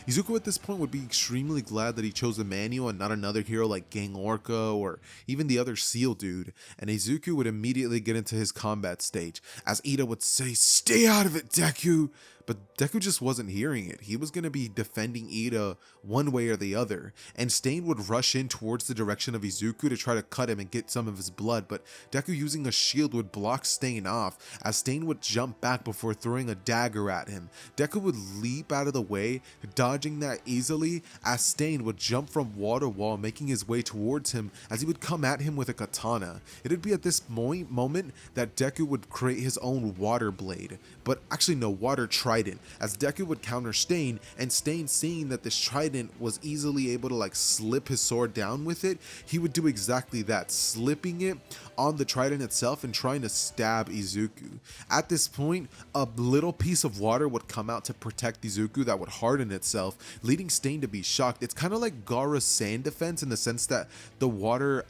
Izuku at this point would be extremely glad that he chose Emmanuel and not another hero like Gang Orca or even the other seal dude, and Izuku would immediately get into his combat stage as Ida would say, "Stay out of it, Deku!" But Deku just wasn't hearing it. He was going to be defending Ida one way or the other, and Stain would rush in towards the direction of Izuku to try to cut him and get some of his blood, but Deku using a shield would block Stain off as Stain would jump back before throwing a dagger at him. Deku would leap out of the way, dodging that easily as Stain would jump from wall to wall, making his way towards him as he would come at him with a katana. It would be at this moment that Deku would create his own water blade, but actually no, water trident, as Deku would counter Stain, and Stain, seeing that this trident was easily able to like slip his sword down with it, he would do exactly that, slipping it on the trident itself and trying to stab Izuku. At this point, a little piece of water would come out to protect Izuku that would harden itself, leading Stain to be shocked. It's kind of like Gaara's sand defense in the sense that the water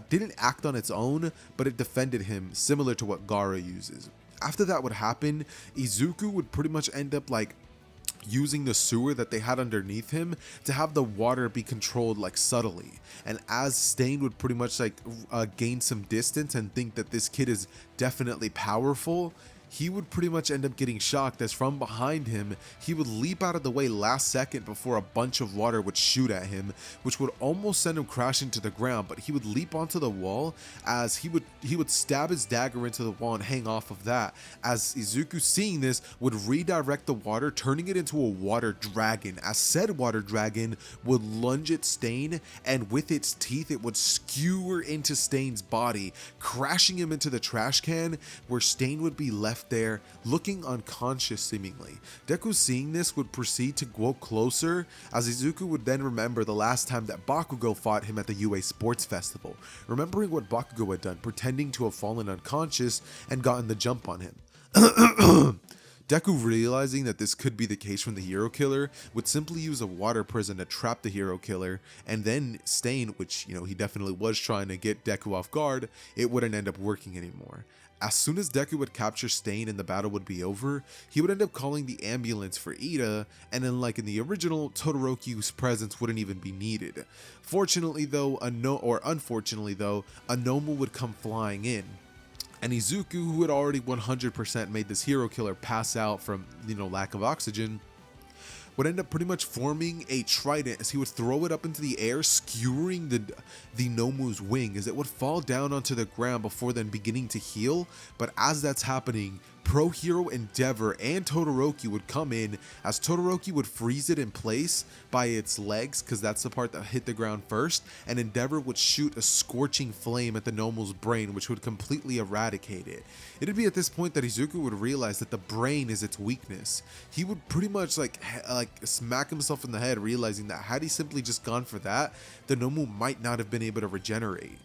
didn't act on its own, but it defended him, similar to what Gaara uses. After that would happen, Izuku would pretty much end up like using the sewer that they had underneath him to have the water be controlled like subtly, and as Stain would pretty much like gain some distance and think that this kid is definitely powerful, he would pretty much end up getting shocked as from behind him, he would leap out of the way last second before a bunch of water would shoot at him, which would almost send him crashing to the ground, but he would leap onto the wall as he would stab his dagger into the wall and hang off of that, as Izuku, seeing this, would redirect the water, turning it into a water dragon, as said water dragon would lunge at Stain, and with its teeth it would skewer into Stain's body, crashing him into the trash can, where Stain would be left left there, looking unconscious seemingly. Deku, seeing this, would proceed to go closer, as Izuku would then remember the last time that Bakugo fought him at the UA Sports Festival, remembering what Bakugo had done, pretending to have fallen unconscious and gotten the jump on him. Deku, realizing that this could be the case from the hero killer, would simply use a water prison to trap the hero killer, and then Stain, which, he definitely was trying to get Deku off guard, it wouldn't end up working anymore. As soon as Deku would capture Stain and the battle would be over, he would end up calling the ambulance for Ida, and then like in the original, Todoroki's presence wouldn't even be needed. Fortunately though, unfortunately though, a Nomu would come flying in. And Izuku, who had already 100% made this hero killer pass out from, lack of oxygen, would end up pretty much forming a trident as he would throw it up into the air, skewering the Nomu's wing as it would fall down onto the ground before then beginning to heal. But as that's happening, Pro Hero Endeavor and Todoroki would come in, as Todoroki would freeze it in place by its legs, because that's the part that hit the ground first, and Endeavor would shoot a scorching flame at the Nomu's brain, which would completely eradicate it. It'd be at this point that Izuku would realize that the brain is its weakness. He would pretty much like smack himself in the head, realizing that had he simply just gone for that, the Nomu might not have been able to regenerate.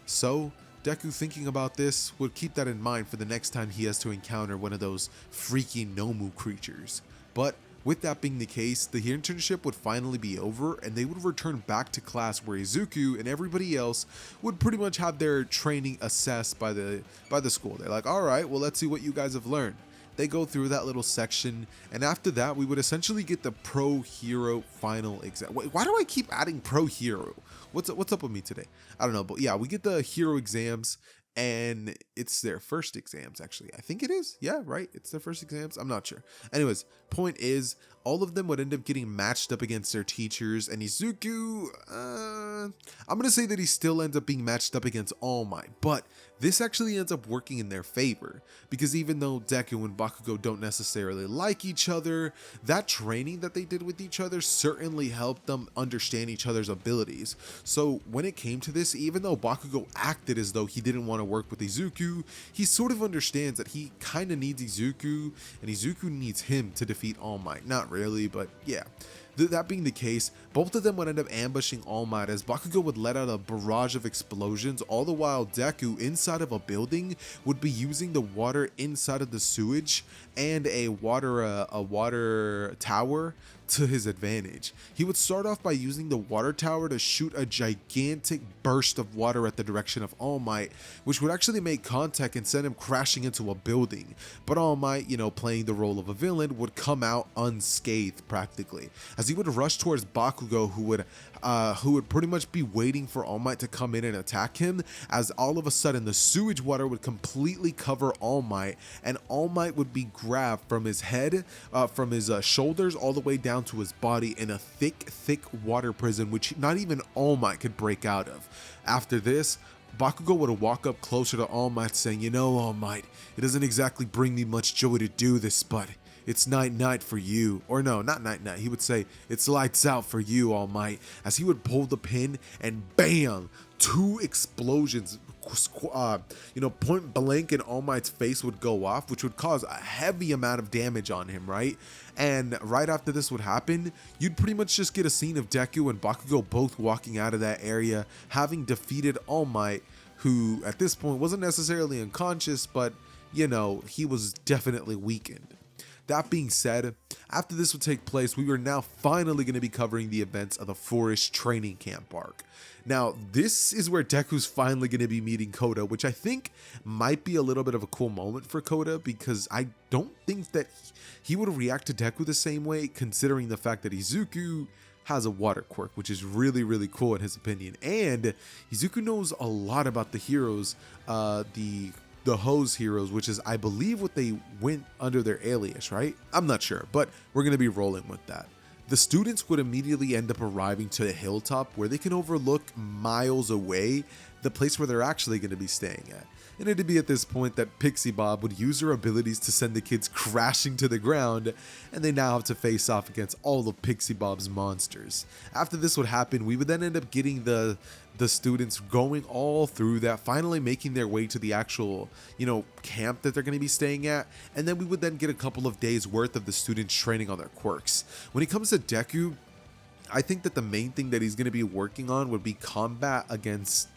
So Deku, thinking about this, would keep that in mind for the next time he has to encounter one of those freaky Nomu creatures. But with that being the case, the internship would finally be over and they would return back to class, where Izuku and everybody else would pretty much have their training assessed by the school. They're like, all right, well, let's see what you guys have learned. They go through that little section, and after that, we would essentially get the Pro Hero final exam. Why do I keep adding Pro Hero? What's up with me today? I don't know, but yeah, we get the hero exams, and it's their first exams, actually. I think it is. Yeah, right. It's their first exams. I'm not sure. Anyways, point is, all of them would end up getting matched up against their teachers, and Izuku, I'm going to say that he still ends up being matched up against All Might, but this actually ends up working in their favor, because even though Deku and Bakugo don't necessarily like each other, that training that they did with each other certainly helped them understand each other's abilities. So when it came to this, even though Bakugo acted as though he didn't want to work with Izuku, he sort of understands that he kind of needs Izuku, and Izuku needs him to defeat All Might. Not really, but yeah. That being the case, both of them would end up ambushing All Might, as Bakugo would let out a barrage of explosions, all the while Deku, inside of a building, would be using the water inside of the sewage and a water tower to his advantage. He would start off by using the water tower to shoot a gigantic burst of water at the direction of All Might, which would actually make contact and send him crashing into a building. But All Might, playing the role of a villain, would come out unscathed practically, as he would rush towards Bakugo, who would pretty much be waiting for All Might to come in and attack him, as all of a sudden the sewage water would completely cover All Might, and All Might would be grabbed from his head, from his shoulders all the way down to his body in a thick water prison, which not even All Might could break out of. After this, Bakugo would walk up closer to All Might, saying, All Might, it doesn't exactly bring me much joy to do this, but it's night for you. Or no, not night. He would say, it's lights out for you, All Might, as he would pull the pin and bam, 2 explosions, point blank, and All Might's face would go off, which would cause a heavy amount of damage on him, right? And right after this would happen, you'd pretty much just get a scene of Deku and Bakugo both walking out of that area, having defeated All Might, who at this point wasn't necessarily unconscious, but he was definitely weakened. That being said, after this would take place, we were now finally going to be covering the events of the Forest Training Camp arc. Now, this is where Deku's finally going to be meeting Koda, which I think might be a little bit of a cool moment for Koda, because I don't think that he would react to Deku the same way, considering the fact that Izuku has a water quirk, which is really cool in his opinion. And Izuku knows a lot about the heroes, the Hose heroes, which is, I believe, what they went under their alias, right? I'm not sure, but we're going to be rolling with that. The students would immediately end up arriving to a hilltop where they can overlook miles away the place where they're actually going to be staying at. And it'd be at this point that Pixie Bob would use her abilities to send the kids crashing to the ground, and they now have to face off against all of Pixie Bob's monsters. After this would happen, we would then end up getting the students going all through that, finally making their way to the actual, camp that they're going to be staying at, and then we would then get a couple of days worth of the students training on their quirks. When it comes to Deku, I think that the main thing that he's going to be working on would be combat against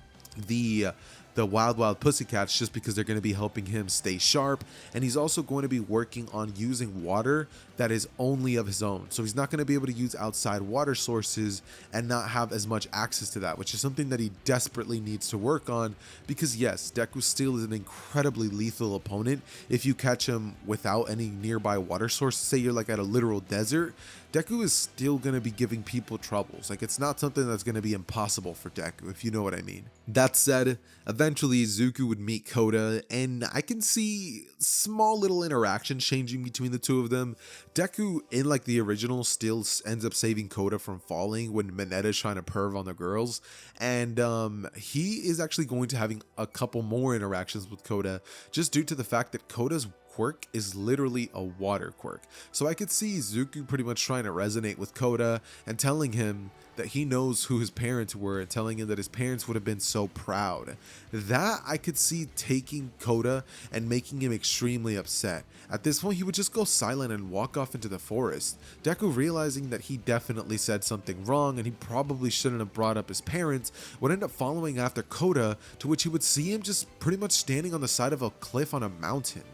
the Wild Pussycats, just because they're going to be helping him stay sharp, and he's also going to be working on using water that is only of his own. So he's not going to be able to use outside water sources and not have as much access to that, which is something that he desperately needs to work on, because yes, Deku still is an incredibly lethal opponent. If you catch him without any nearby water source, say you're like at a literal desert, Deku is still going to be giving people troubles. Like, it's not something that's going to be impossible for Deku, if you know what I mean. That said, eventually Izuku would meet Koda, and I can see small little interactions changing between the two of them. Deku, in like the original, still ends up saving Koda from falling when Mineta's trying to perv on the girls, and he is actually going to having a couple more interactions with Koda, just due to the fact that Koda's quirk is literally a water quirk. So I could see Izuku pretty much trying to resonate with Koda and telling him that he knows who his parents were and telling him that his parents would have been so proud. That I could see taking Koda and making him extremely upset. At this point, he would just go silent and walk off into the forest. Deku, realizing that he definitely said something wrong and he probably shouldn't have brought up his parents, would end up following after Koda, to which he would see him just pretty much standing on the side of a cliff on a mountain.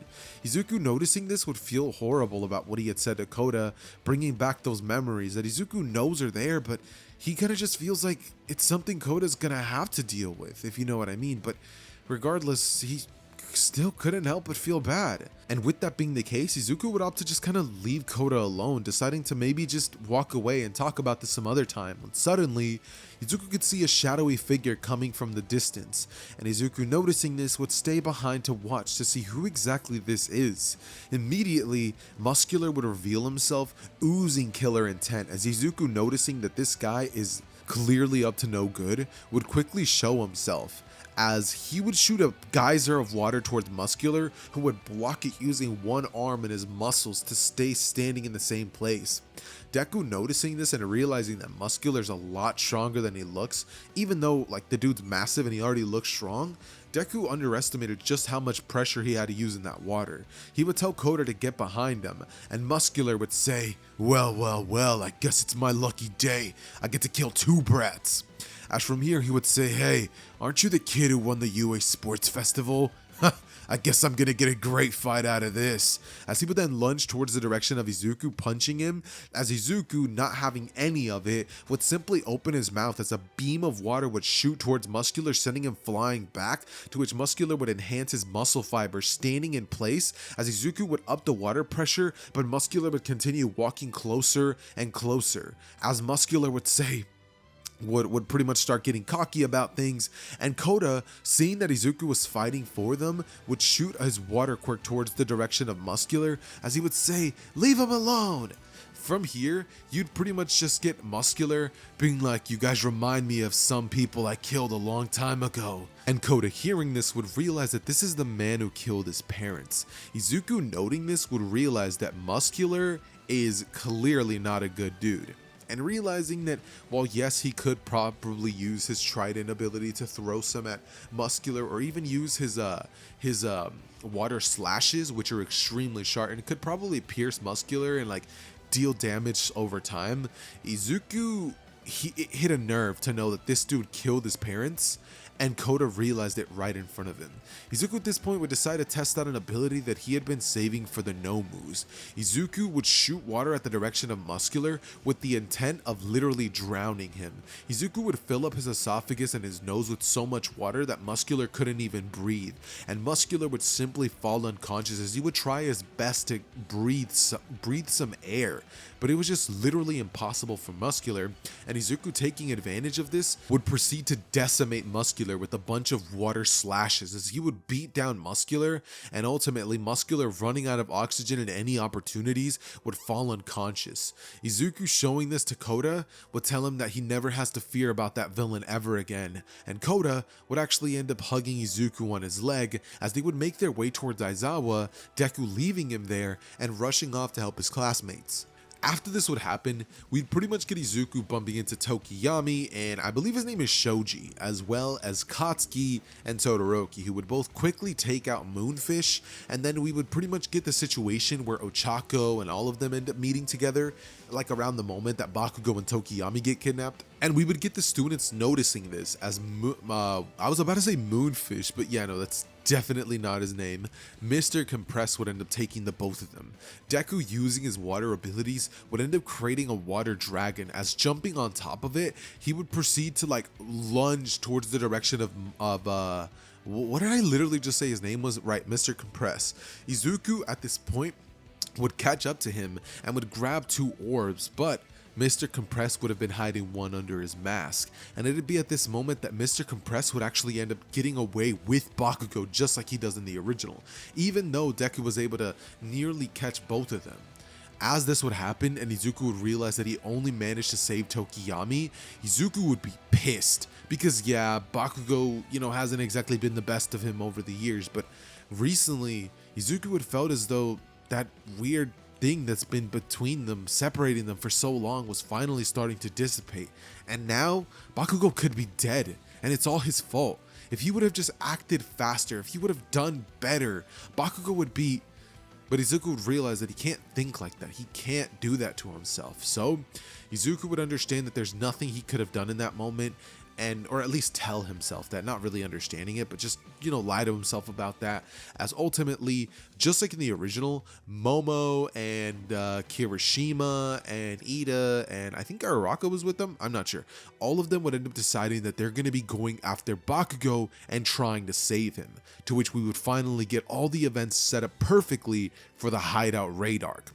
Izuku, noticing this, would feel horrible about what he had said to Koda, bringing back those memories that Izuku knows are there, but he kind of just feels like it's something Koda's gonna have to deal with, if you know what I mean. But regardless, he still couldn't help but feel bad. And with that being the case, Izuku would opt to just kind of leave Koda alone, deciding to maybe just walk away and talk about this some other time, when suddenly Izuku could see a shadowy figure coming from the distance, and Izuku, noticing this, would stay behind to watch to see who exactly this is. Immediately, Muscular would reveal himself, oozing killer intent, as Izuku, noticing that this guy is clearly up to no good, would quickly show himself, as he would shoot a geyser of water towards Muscular, who would block it using one arm and his muscles to stay standing in the same place. Deku, noticing this and realizing that Muscular's a lot stronger than he looks, even though like the dude's massive and he already looks strong, Deku underestimated just how much pressure he had to use in that water. He would tell Koda to get behind him, and Muscular would say, well, I guess it's my lucky day. I get to kill two brats. As from here, he would say, hey, aren't you the kid who won the UA Sports Festival? I guess I'm gonna get a great fight out of this. As he would then lunge towards the direction of Izuku, punching him, as Izuku, not having any of it, would simply open his mouth as a beam of water would shoot towards Muscular, sending him flying back, to which Muscular would enhance his muscle fibers, standing in place as Izuku would up the water pressure, but Muscular would continue walking closer and closer, as Muscular would say, would pretty much start getting cocky about things, and Koda, seeing that Izuku was fighting for them, would shoot his water quirk towards the direction of Muscular, as he would say, leave him alone. From here, you'd pretty much just get Muscular being like, you guys remind me of some people I killed a long time ago. And Koda, hearing this, would realize that this is the man who killed his parents. Izuku, noting this, would realize that Muscular is clearly not a good dude. And realizing that while yes, he could probably use his trident ability to throw some at Muscular, or even use his water slashes, which are extremely sharp and could probably pierce Muscular and like deal damage over time, Izuku, it hit a nerve to know that this dude killed his parents, and Koda realized it right in front of him. Izuku at this point would decide to test out an ability that he had been saving for the Nomus. Izuku would shoot water at the direction of Muscular with the intent of literally drowning him. Izuku would fill up his esophagus and his nose with so much water that Muscular couldn't even breathe, and Muscular would simply fall unconscious as he would try his best to breathe some air, but it was just literally impossible for Muscular, and Izuku, taking advantage of this, would proceed to decimate Muscular Muscular with a bunch of water slashes as he would beat down Muscular, and ultimately Muscular, running out of oxygen and any opportunities, would fall unconscious. Izuku, showing this to Koda, would tell him that he never has to fear about that villain ever again, and Koda would actually end up hugging Izuku on his leg as they would make their way towards Aizawa, Deku leaving him there and rushing off to help his classmates. After this would happen, we'd pretty much get Izuku bumping into Tokiyami, and I believe his name is Shoji, as well as Katsuki and Todoroki, who would both quickly take out Moonfish, and then we would pretty much get the situation where Ochako and all of them end up meeting together, like around the moment that Bakugo and Tokiyami get kidnapped. And we would get the students noticing this as, I was about to say Moonfish, but yeah, no, that's definitely not his name. Mr. Compress would end up taking the both of them. Deku, using his water abilities, would end up creating a water dragon, as jumping on top of it, he would proceed to like lunge towards the direction of what did I literally just say his name was? Right, Mr. Compress. Izuku at this point would catch up to him and would grab 2 orbs, but Mr. Compress would have been hiding one under his mask, and it'd be at this moment that Mr. Compress would actually end up getting away with Bakugo just like he does in the original, even though Deku was able to nearly catch both of them. As this would happen and Izuku would realize that he only managed to save Tokiyami, Izuku would be pissed because yeah, Bakugo, hasn't exactly been the best of him over the years, but recently Izuku would felt as though that weird thing that's been between them, separating them for so long, was finally starting to dissipate, and now Bakugo could be dead, and it's all his fault. If he would have just acted faster, if he would have done better, Bakugo would be... But Izuku would realize that he can't think like that. He can't do that to himself. So Izuku would understand that there's nothing he could have done in that moment, and or at least tell himself that, not really understanding it, but just lie to himself about that, as ultimately, just like in the original, Momo and Kirishima and Ida and I think Uraraka was with them, I'm not sure, all of them would end up deciding that they're going to be going after Bakugo and trying to save him, to which we would finally get all the events set up perfectly for the Hideout raid arc.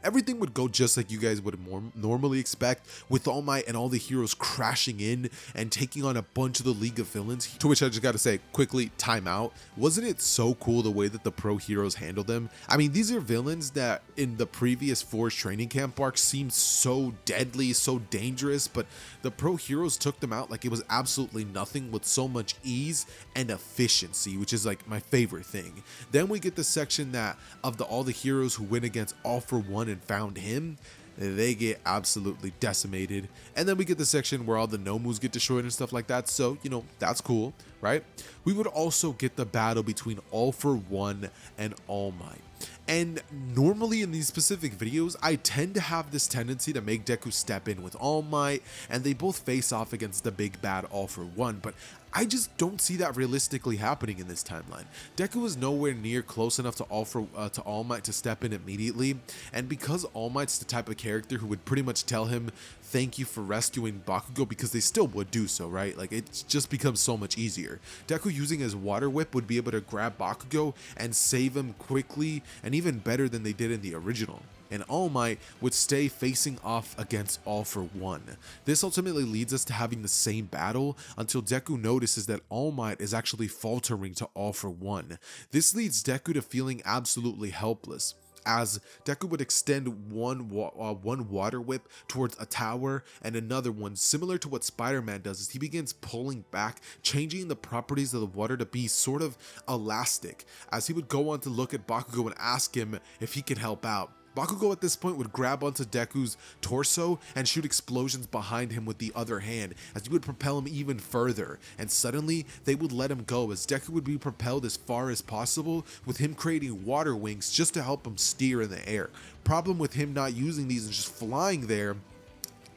Everything would go just like you guys would normally expect, with All Might and all the heroes crashing in and taking on a bunch of the League of Villains, to which I just gotta say, quickly, time out. Wasn't it so cool the way that the pro heroes handled them? I mean, these are villains that in the previous Forge training camp arc seemed so deadly, so dangerous, but the pro heroes took them out like it was absolutely nothing, with so much ease and efficiency, which is like my favorite thing. Then we get the section that of all the heroes who went against All For One and found him, they get absolutely decimated. And then we get the section where all the Nomus get destroyed and stuff like that, so that's cool, right? We would also get the battle between All For One and All Might. And normally in these specific videos, I tend to have this tendency to make Deku step in with All Might, and they both face off against the big bad All For One, but I just don't see that realistically happening in this timeline. Deku is nowhere near close enough to All Might to step in immediately, and because All Might's the type of character who would pretty much tell him thank you for rescuing Bakugo, because they still would do so, right? Like, it just becomes so much easier. Deku, using his water whip, would be able to grab Bakugo and save him quickly, and even better than they did in the original. And All Might would stay facing off against All For One. This ultimately leads us to having the same battle until Deku notices that All Might is actually faltering to All For One. This leads Deku to feeling absolutely helpless, as Deku would extend one water whip towards a tower and another one, similar to what Spider-Man does, as he begins pulling back, changing the properties of the water to be sort of elastic, as he would go on to look at Bakugo and ask him if he could help out. Bakugo at this point would grab onto Deku's torso and shoot explosions behind him with the other hand, as he would propel him even further, and suddenly they would let him go, as Deku would be propelled as far as possible, with him creating water wings just to help him steer in the air. Problem with him not using these and just flying there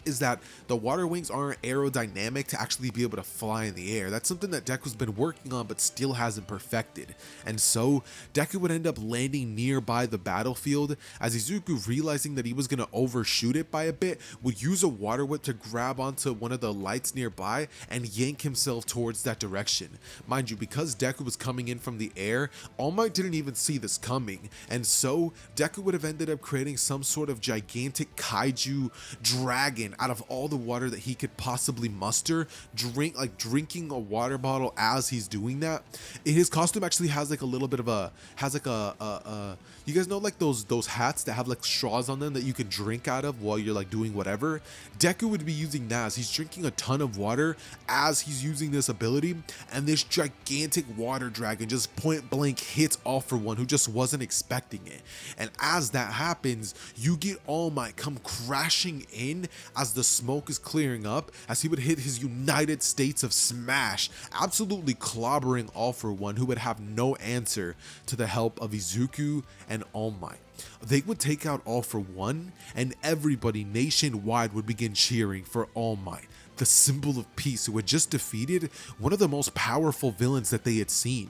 is that the water wings aren't aerodynamic to actually be able to fly in the air. That's something that Deku's been working on but still hasn't perfected. And so Deku would end up landing nearby the battlefield, as Izuku, realizing that he was going to overshoot it by a bit, would use a water whip to grab onto one of the lights nearby and yank himself towards that direction. Mind you, because Deku was coming in from the air, All Might didn't even see this coming, and so Deku would have ended up creating some sort of gigantic kaiju dragon, out of all the water that he could possibly muster, drinking a water bottle as he's doing that. His costume actually has like a little bit of you guys know like those hats that have like straws on them that you can drink out of while you're like doing whatever. Deku would be using that as he's drinking a ton of water as he's using this ability, and this gigantic water dragon just point blank hits All For One, who just wasn't expecting it. And as that happens, you get All Might come crashing in as the smoke is clearing up, as he would hit his United States of Smash, absolutely clobbering All For One, who would have no answer to the help of Izuku and All Might. They would take out All For One, and everybody nationwide would begin cheering for All Might, the symbol of peace, who had just defeated one of the most powerful villains that they had seen.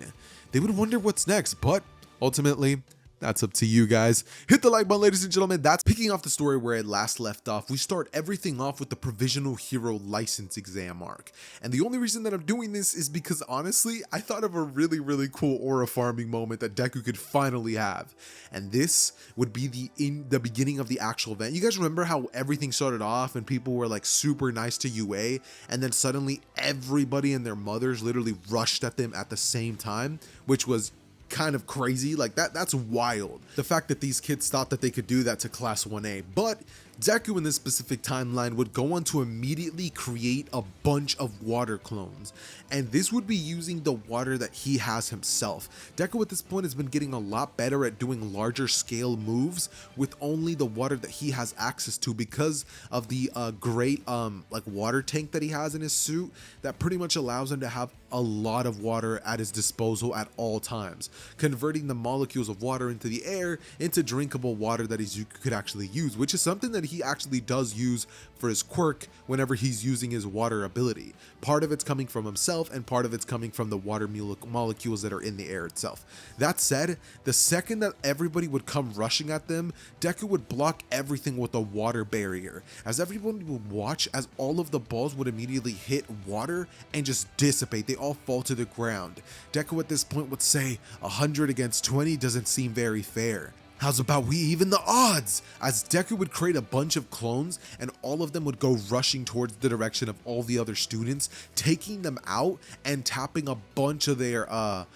They would wonder what's next, but ultimately, that's up to you guys. Hit the like button, ladies and gentlemen. That's picking off the story where it last left off. We start everything off with the Provisional Hero License exam arc. And the only reason that I'm doing this is because honestly, I thought of a really cool aura farming moment that Deku could finally have. And this would be the beginning of the actual event. You guys remember how everything started off and people were like super nice to UA, and then suddenly everybody and their mothers literally rushed at them at the same time, which was kind of crazy. Like that's wild, the fact that these kids thought that they could do that to class 1A. But Deku in this specific timeline would go on to immediately create a bunch of water clones, and this would be using the water that he has himself. Deku at this point has been getting a lot better at doing larger scale moves with only the water that he has access to, because of the great like water tank that he has in his suit that pretty much allows him to have a lot of water at his disposal at all times, converting the molecules of water into the air into drinkable water that Izuku could actually use, which is something that he actually does use for his quirk whenever he's using his water ability. Part of it's coming from himself, and part of it's coming from the water molecules that are in the air itself. That said, the second that everybody would come rushing at them, Deku would block everything with a water barrier, as everyone would watch as all of the balls would immediately hit water and just dissipate. They all fall to the ground. Deku at this point would say, 100 against 20 doesn't seem very fair. How's about we even the odds? As Deku would create a bunch of clones, and all of them would go rushing towards the direction of all the other students, taking them out and tapping a bunch of their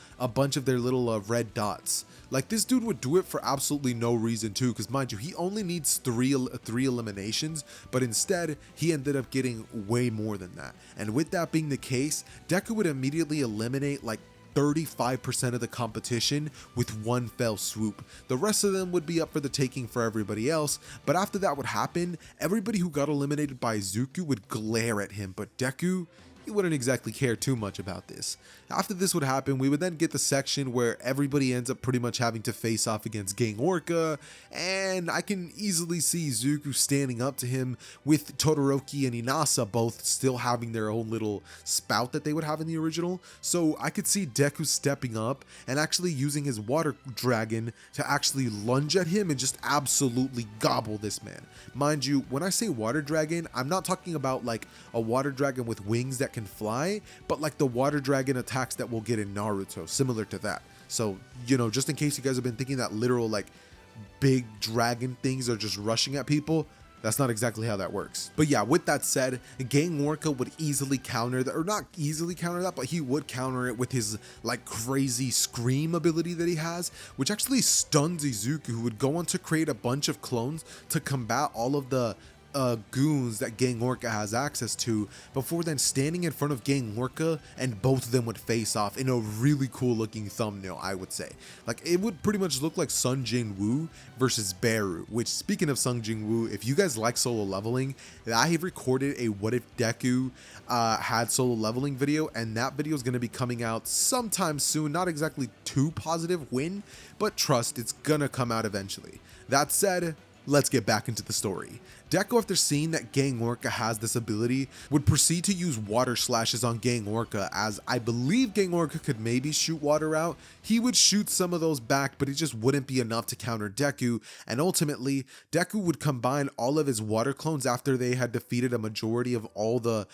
little red dots. Like, this dude would do it for absolutely no reason too, because mind you, he only needs three eliminations, but instead he ended up getting way more than that. And with that being the case, Deku would immediately eliminate like 35% of the competition with one fell swoop. The rest of them would be up for the taking for everybody else, but after that would happen, everybody who got eliminated by Izuku would glare at him, but Deku, he wouldn't exactly care too much about this. After this would happen, we would then get the section where everybody ends up pretty much having to face off against Gang Orca, and I can easily see Izuku standing up to him, with Todoroki and Inasa both still having their own little spout that they would have in the original. So I could see Deku stepping up and actually using his water dragon to actually lunge at him and just absolutely gobble this man. Mind you, when I say water dragon, I'm not talking about like a water dragon with wings that can fly, but like the water dragon attacks that we'll get in Naruto, similar to that. So, you know, just in case you guys have been thinking that literal like big dragon things are just rushing at people, that's not exactly how that works. But yeah, with that said, Gang Orca would easily counter that, or not easily counter that, but he would counter it with his like crazy scream ability that he has, which actually stuns Izuku, who would go on to create a bunch of clones to combat all of the goons that Gang Orca has access to, before then standing in front of Gang Orca, and both of them would face off in a really cool looking thumbnail, I would say. Like, it would pretty much look like Sung Jin Woo versus Beru, which, speaking of Sung Jin Woo, if you guys like solo leveling, I have recorded a What If Deku had solo leveling video, and that video is going to be coming out sometime soon. Not exactly too positive when, but trust, it's gonna come out eventually. That said, let's get back into the story. Deku, after seeing that Gang Orca has this ability, would proceed to use water slashes on Gang Orca, as I believe Gang Orca could maybe shoot water out. He would shoot some of those back, but it just wouldn't be enough to counter Deku, and ultimately, Deku would combine all of his water clones after they had defeated a majority of all the,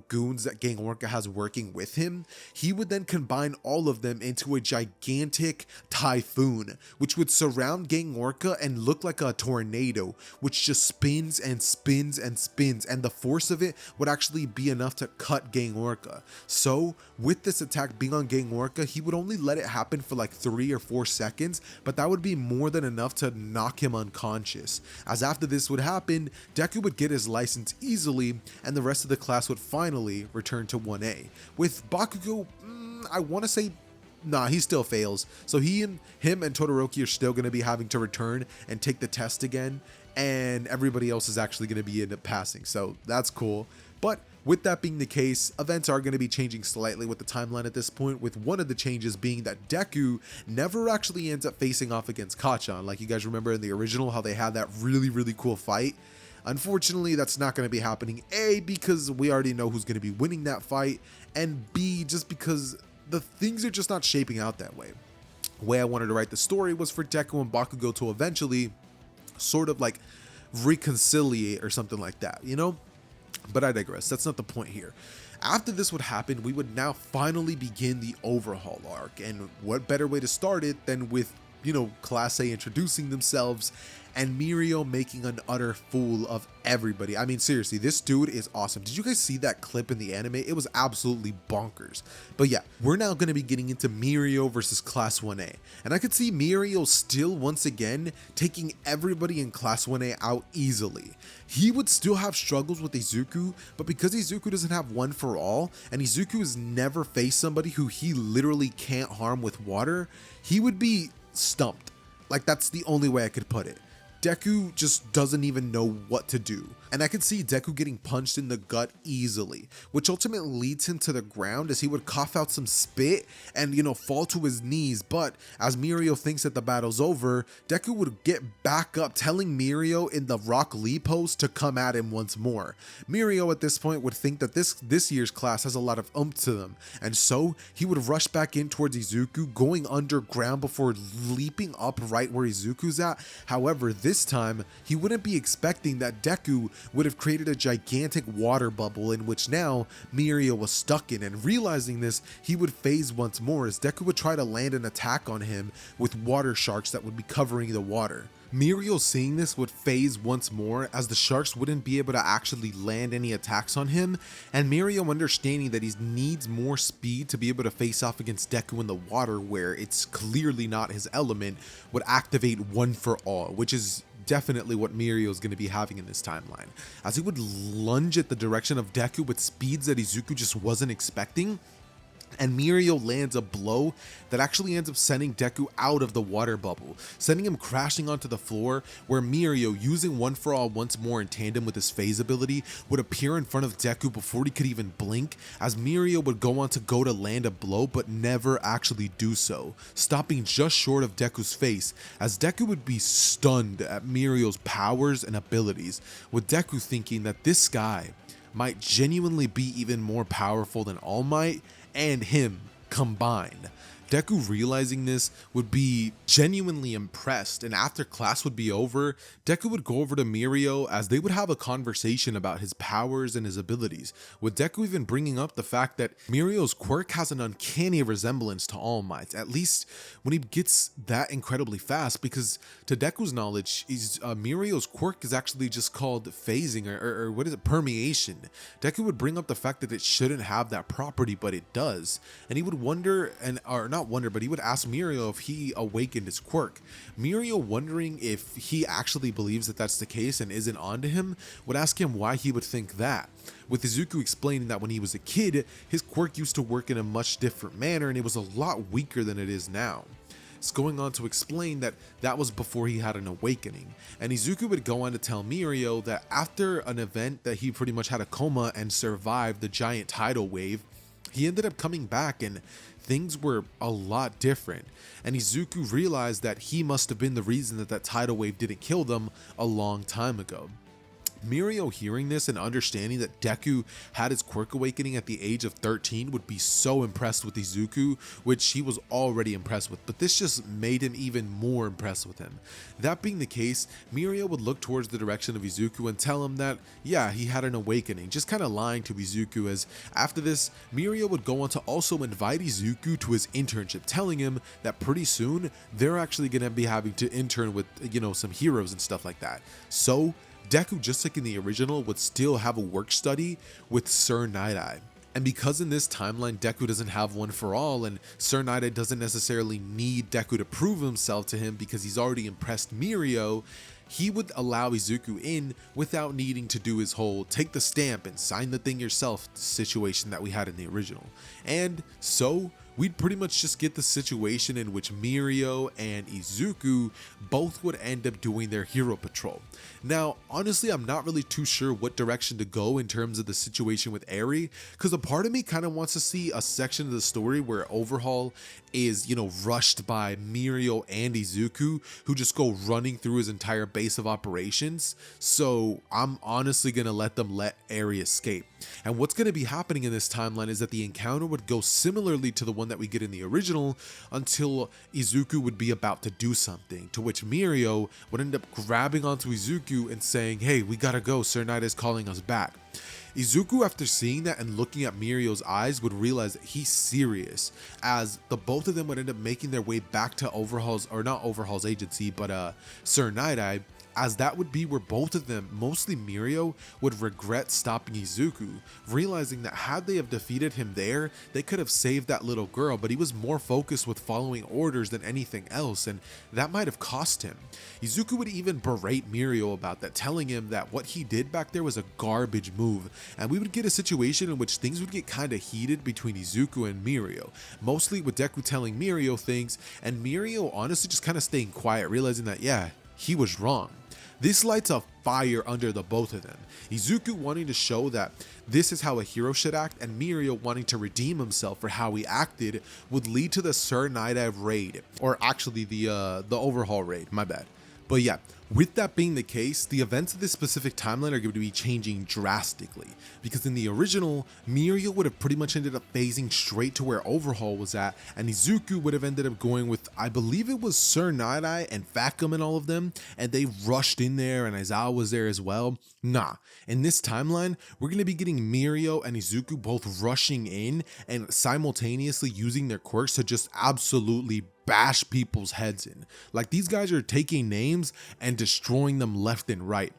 goons that Gang Orca has working with him. He would then combine all of them into a gigantic typhoon, which would surround Gang Orca and look like a tornado, which just spins and spins and spins, and the force of it would actually be enough to cut Gang Orca. So with this attack being on Gang Orca, he would only let it happen for like 3 or 4 seconds, but that would be more than enough to knock him unconscious. As after this would happen, Deku would get his license easily, and the rest of the class would finally return to 1A. With Bakugo, I want to say nah, he still fails. So him and Todoroki are still going to be having to return and take the test again, and everybody else is actually going to be end up passing. So that's cool. But with that being the case, events are going to be changing slightly with the timeline at this point, with one of the changes being that Deku never actually ends up facing off against Kacchan. Like you guys remember in the original how they had that really cool fight. Unfortunately, that's not going to be happening, A, because we already know who's going to be winning that fight, and B, just because the things are just not shaping out that way. The way I wanted to write the story was for Deku and Bakugo to eventually sort of like reconciliate or something like that, you know? But I digress, that's not the point here. After this would happen, we would now finally begin the Overhaul arc, and what better way to start it than with, you know, Class A introducing themselves and Mirio making an utter fool of everybody. I mean, seriously, this dude is awesome. Did you guys see that clip in the anime? It was absolutely bonkers. But yeah, we're now going to be getting into Mirio versus Class 1A. And I could see Mirio still once again taking everybody in Class 1A out easily. He would still have struggles with Izuku, but because Izuku doesn't have one for all, and Izuku has never faced somebody who he literally can't harm with water, he would be stumped. Like, that's the only way I could put it. Deku just doesn't even know what to do. And I could see Deku getting punched in the gut easily, which ultimately leads him to the ground as he would cough out some spit and, you know, fall to his knees. But as Mirio thinks that the battle's over, Deku would get back up, telling Mirio in the Rock Lee pose to come at him once more. Mirio at this point would think that this year's class has a lot of oomph to them, and so he would rush back in towards Izuku, going underground before leaping up right where Izuku's at. However, this time, he wouldn't be expecting that Deku would have created a gigantic water bubble in which now Mirio was stuck in, and realizing this, he would phase once more as Deku would try to land an attack on him with water sharks that would be covering the water. Mirio seeing this would phase once more as the sharks wouldn't be able to actually land any attacks on him, and Mirio understanding that he needs more speed to be able to face off against Deku in the water where it's clearly not his element, would activate One for All, which is definitely what Mirio is going to be having in this timeline, as he would lunge at the direction of Deku with speeds that Izuku just wasn't expecting, and Mirio lands a blow that actually ends up sending Deku out of the water bubble, sending him crashing onto the floor, where Mirio, using One for All once more in tandem with his phase ability, would appear in front of Deku before he could even blink, as Mirio would go on to land a blow but never actually do so, stopping just short of Deku's face, as Deku would be stunned at Mirio's powers and abilities, with Deku thinking that this guy might genuinely be even more powerful than All Might and him combined. Deku realizing this would be genuinely impressed, and after class would be over, Deku would go over to Mirio as they would have a conversation about his powers and his abilities, with Deku even bringing up the fact that Mirio's quirk has an uncanny resemblance to All Might's, at least when he gets that incredibly fast, because to Deku's knowledge, Mirio's quirk is actually just called phasing or what is it, permeation. Deku would bring up the fact that it shouldn't have that property, but it does, and he would wonder, but he would ask Mirio if he awakened his quirk. Mirio, wondering if he actually believes that that's the case and isn't onto him, would ask him why he would think that, with Izuku explaining that when he was a kid, his quirk used to work in a much different manner and it was a lot weaker than it is now. It's going on to explain that that was before he had an awakening, and Izuku would go on to tell Mirio that after an event that he pretty much had a coma and survived the giant tidal wave, he ended up coming back and things were a lot different, and Izuku realized that he must have been the reason that that tidal wave didn't kill them a long time ago. Mirio hearing this and understanding that Deku had his quirk awakening at the age of 13 would be so impressed with Izuku, which he was already impressed with, but this just made him even more impressed with him. That being the case, Mirio would look towards the direction of Izuku and tell him that, yeah, he had an awakening, just kind of lying to Izuku, as after this, Mirio would go on to also invite Izuku to his internship, telling him that pretty soon, they're actually going to be having to intern with, you know, some heroes and stuff like that. So, Deku, just like in the original, would still have a work study with Sir Night-Eye. And because in this timeline Deku doesn't have one for all, and Sir Night-Eye doesn't necessarily need Deku to prove himself to him because he's already impressed Mirio, he would allow Izuku in without needing to do his whole take the stamp and sign the thing yourself situation that we had in the original. And so we'd pretty much just get the situation in which Mirio and Izuku both would end up doing their hero patrol. Now, honestly, I'm not really too sure what direction to go in terms of the situation with Eri, because a part of me kind of wants to see a section of the story where Overhaul is, rushed by Mirio and Izuku, who just go running through his entire base of operations. So I'm honestly going to let them let Eri escape. And what's going to be happening in this timeline is that the encounter would go similarly to the one that we get in the original until Izuku would be about to do something, to which Mirio would end up grabbing onto Izuku and saying, "Hey, we gotta go, Sir Night is calling us back." Izuku, after seeing that and looking at Mirio's eyes, would realize that he's serious, as the both of them would end up making their way back to Overhaul's, or not Overhaul's agency, but Sir Night-Eye, as that would be where both of them, mostly Mirio, would regret stopping Izuku, realizing that had they have defeated him there, they could have saved that little girl, but he was more focused with following orders than anything else, and that might have cost him. Izuku would even berate Mirio about that, telling him that what he did back there was a garbage move, and we would get a situation in which things would get kinda heated between Izuku and Mirio, mostly with Deku telling Mirio things, and Mirio honestly just kinda staying quiet, realizing that, yeah, he was wrong. This lights a fire under the both of them. Izuku wanting to show that this is how a hero should act, and Mirio wanting to redeem himself for how he acted would lead to the Sir Night-Eye raid, or actually the Overhaul raid, my bad. But yeah, with that being the case, the events of this specific timeline are going to be changing drastically, because in the original, Mirio would have pretty much ended up phasing straight to where Overhaul was at, and Izuku would have ended up going with, I believe it was Sir Night-Eye and Facum and all of them, and they rushed in there, and Aizawa was there as well. Nah, in this timeline, we're going to be getting Mirio and Izuku both rushing in and simultaneously using their quirks to just absolutely bash people's heads in. Like, these guys are taking names and destroying them left and right.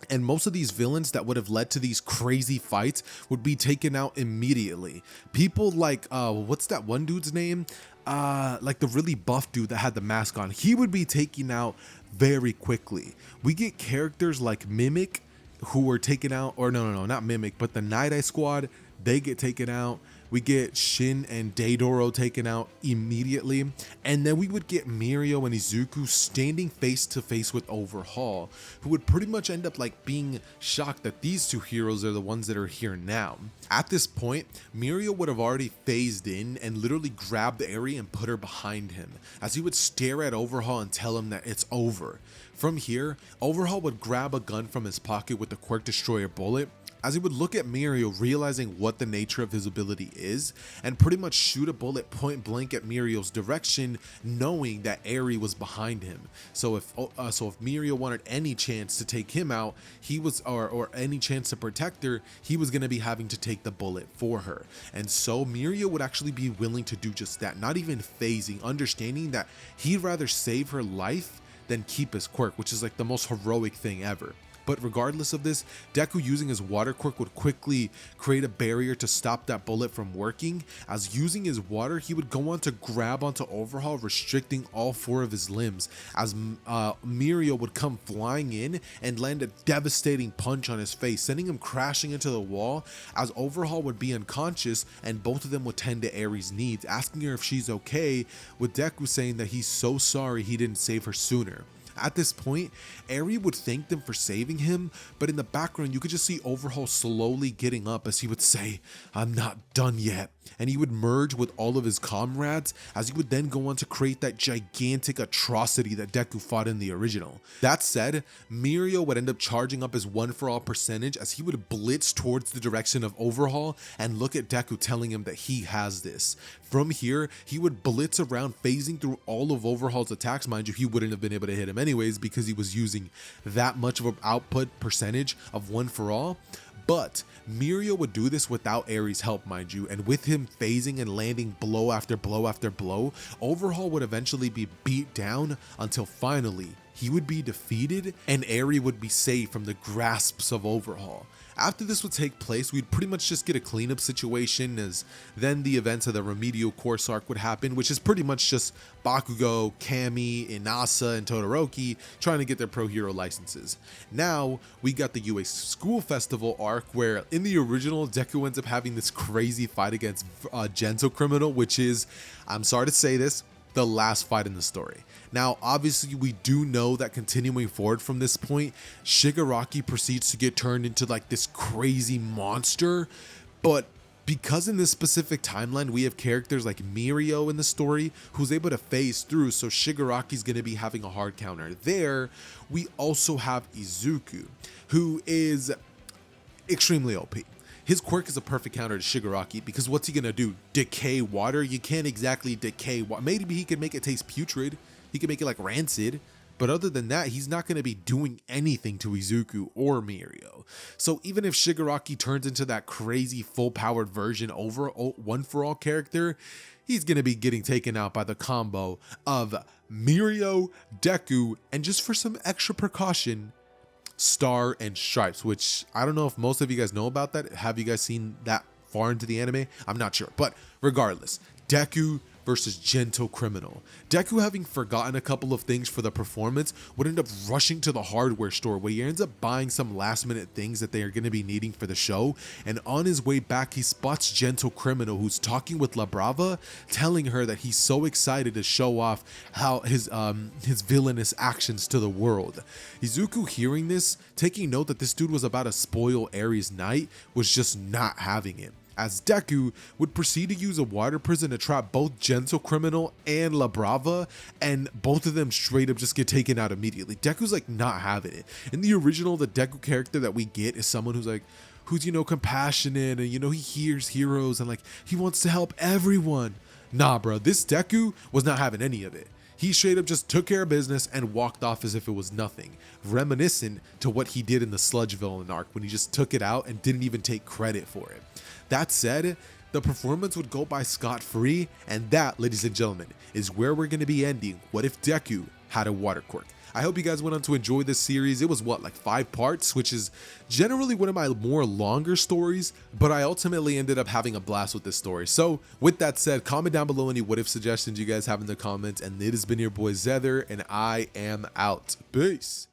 And most of these villains that would have led to these crazy fights would be taken out immediately. People like, what's that one dude's name? Like the really buff dude that had the mask on. He would be taken out very quickly. We get characters like Mimic who were taken out, or no, not Mimic, but the Night-Eye squad, they get taken out. We get Shin and Deidoro taken out immediately, and then we would get Mirio and Izuku standing face to face with Overhaul, who would pretty much end up like being shocked that these two heroes are the ones that are here now. At this point, Mirio would have already phased in and literally grabbed Eri and put her behind him, as he would stare at Overhaul and tell him that it's over. From here, Overhaul would grab a gun from his pocket with the Quirk Destroyer bullet, as he would look at Mirio, realizing what the nature of his ability is, and pretty much shoot a bullet point blank at Mirio's direction, knowing that Eri was behind him. So if Mirio wanted any chance to take him out, he was, or any chance to protect her, he was going to be having to take the bullet for her. And so Mirio would actually be willing to do just that, not even phasing, understanding that he'd rather save her life than keep his quirk, which is like the most heroic thing ever. But regardless of this, Deku using his water quirk would quickly create a barrier to stop that bullet from working, as using his water, he would go on to grab onto Overhaul, restricting all 4 of his limbs, as Mirio would come flying in and land a devastating punch on his face, sending him crashing into the wall, as Overhaul would be unconscious, and both of them would tend to Eri's needs, asking her if she's okay, with Deku saying that he's so sorry he didn't save her sooner. At this point, Eri would thank them for saving him, but in the background you could just see Overhaul slowly getting up as he would say, "I'm not done yet." And he would merge with all of his comrades, as he would then go on to create that gigantic atrocity that Deku fought in the original. That said, Mirio would end up charging up his one for all percentage, as he would blitz towards the direction of Overhaul and look at Deku, telling him that he has this. From here, he would blitz around, phasing through all of Overhaul's attacks. Mind you, he wouldn't have been able to hit him anyways because he was using that much of an output percentage of one for all. But Mirio would do this without Eri's help, mind you, and with him phasing and landing blow after blow after blow, Overhaul would eventually be beat down until finally he would be defeated and Eri would be saved from the grasps of Overhaul. After this would take place, we'd pretty much just get a cleanup situation, as then the events of the Remedial course arc would happen, which is pretty much just Bakugo, Kami, Inasa, and Todoroki trying to get their pro hero licenses. Now we got the UA School Festival arc, where in the original, Deku ends up having this crazy fight against Gentle Criminal, which is, I'm sorry to say this, the last fight in the story. Now, obviously, we do know that continuing forward from this point, Shigaraki proceeds to get turned into like this crazy monster, but because in this specific timeline, we have characters like Mirio in the story who's able to phase through, so Shigaraki's going to be having a hard counter there. We also have Izuku, who is extremely OP. His quirk is a perfect counter to Shigaraki, because what's he gonna do? Decay water? You can't exactly decay water. Maybe he can make it taste putrid. He can make it like rancid. But other than that, he's not gonna be doing anything to Izuku or Mirio. So even if Shigaraki turns into that crazy full-powered version over one for all character, he's gonna be getting taken out by the combo of Mirio, Deku, and just for some extra precaution, Star and Stripes, which I don't know if most of you guys know about that. Have you guys seen that far into the anime? I'm not sure, but regardless, Deku versus Gentle Criminal. Deku, having forgotten a couple of things for the performance, would end up rushing to the hardware store, where he ends up buying some last minute things that they are going to be needing for the show, and on his way back he spots Gentle Criminal, who's talking with La Brava, telling her that he's so excited to show off how his villainous actions to the world. Izuku, hearing this, taking note that this dude was about to spoil Eri's night, was just not having it, as Deku would proceed to use a water prison to trap both Gentle Criminal and La Brava, and both of them straight up just get taken out immediately. Deku's like not having it. In the original, the Deku character that we get is someone who's you know, compassionate, and you know, he hears heroes and like he wants to help everyone. Nah, bro, this Deku was not having any of it. He straight up just took care of business and walked off as if it was nothing, reminiscent to what he did in the Sludge villain arc, when he just took it out and didn't even take credit for it. That said, the performance would go by scot-free, and that, ladies and gentlemen, is where we're going to be ending What If Deku Had a Water Quirk. I hope you guys went on to enjoy this series. It was what, like 5 parts, which is generally one of my more longer stories, but I ultimately ended up having a blast with this story. So with that said, comment down below any what if suggestions you guys have in the comments, and it has been your boy Xehther, and I am out. Peace.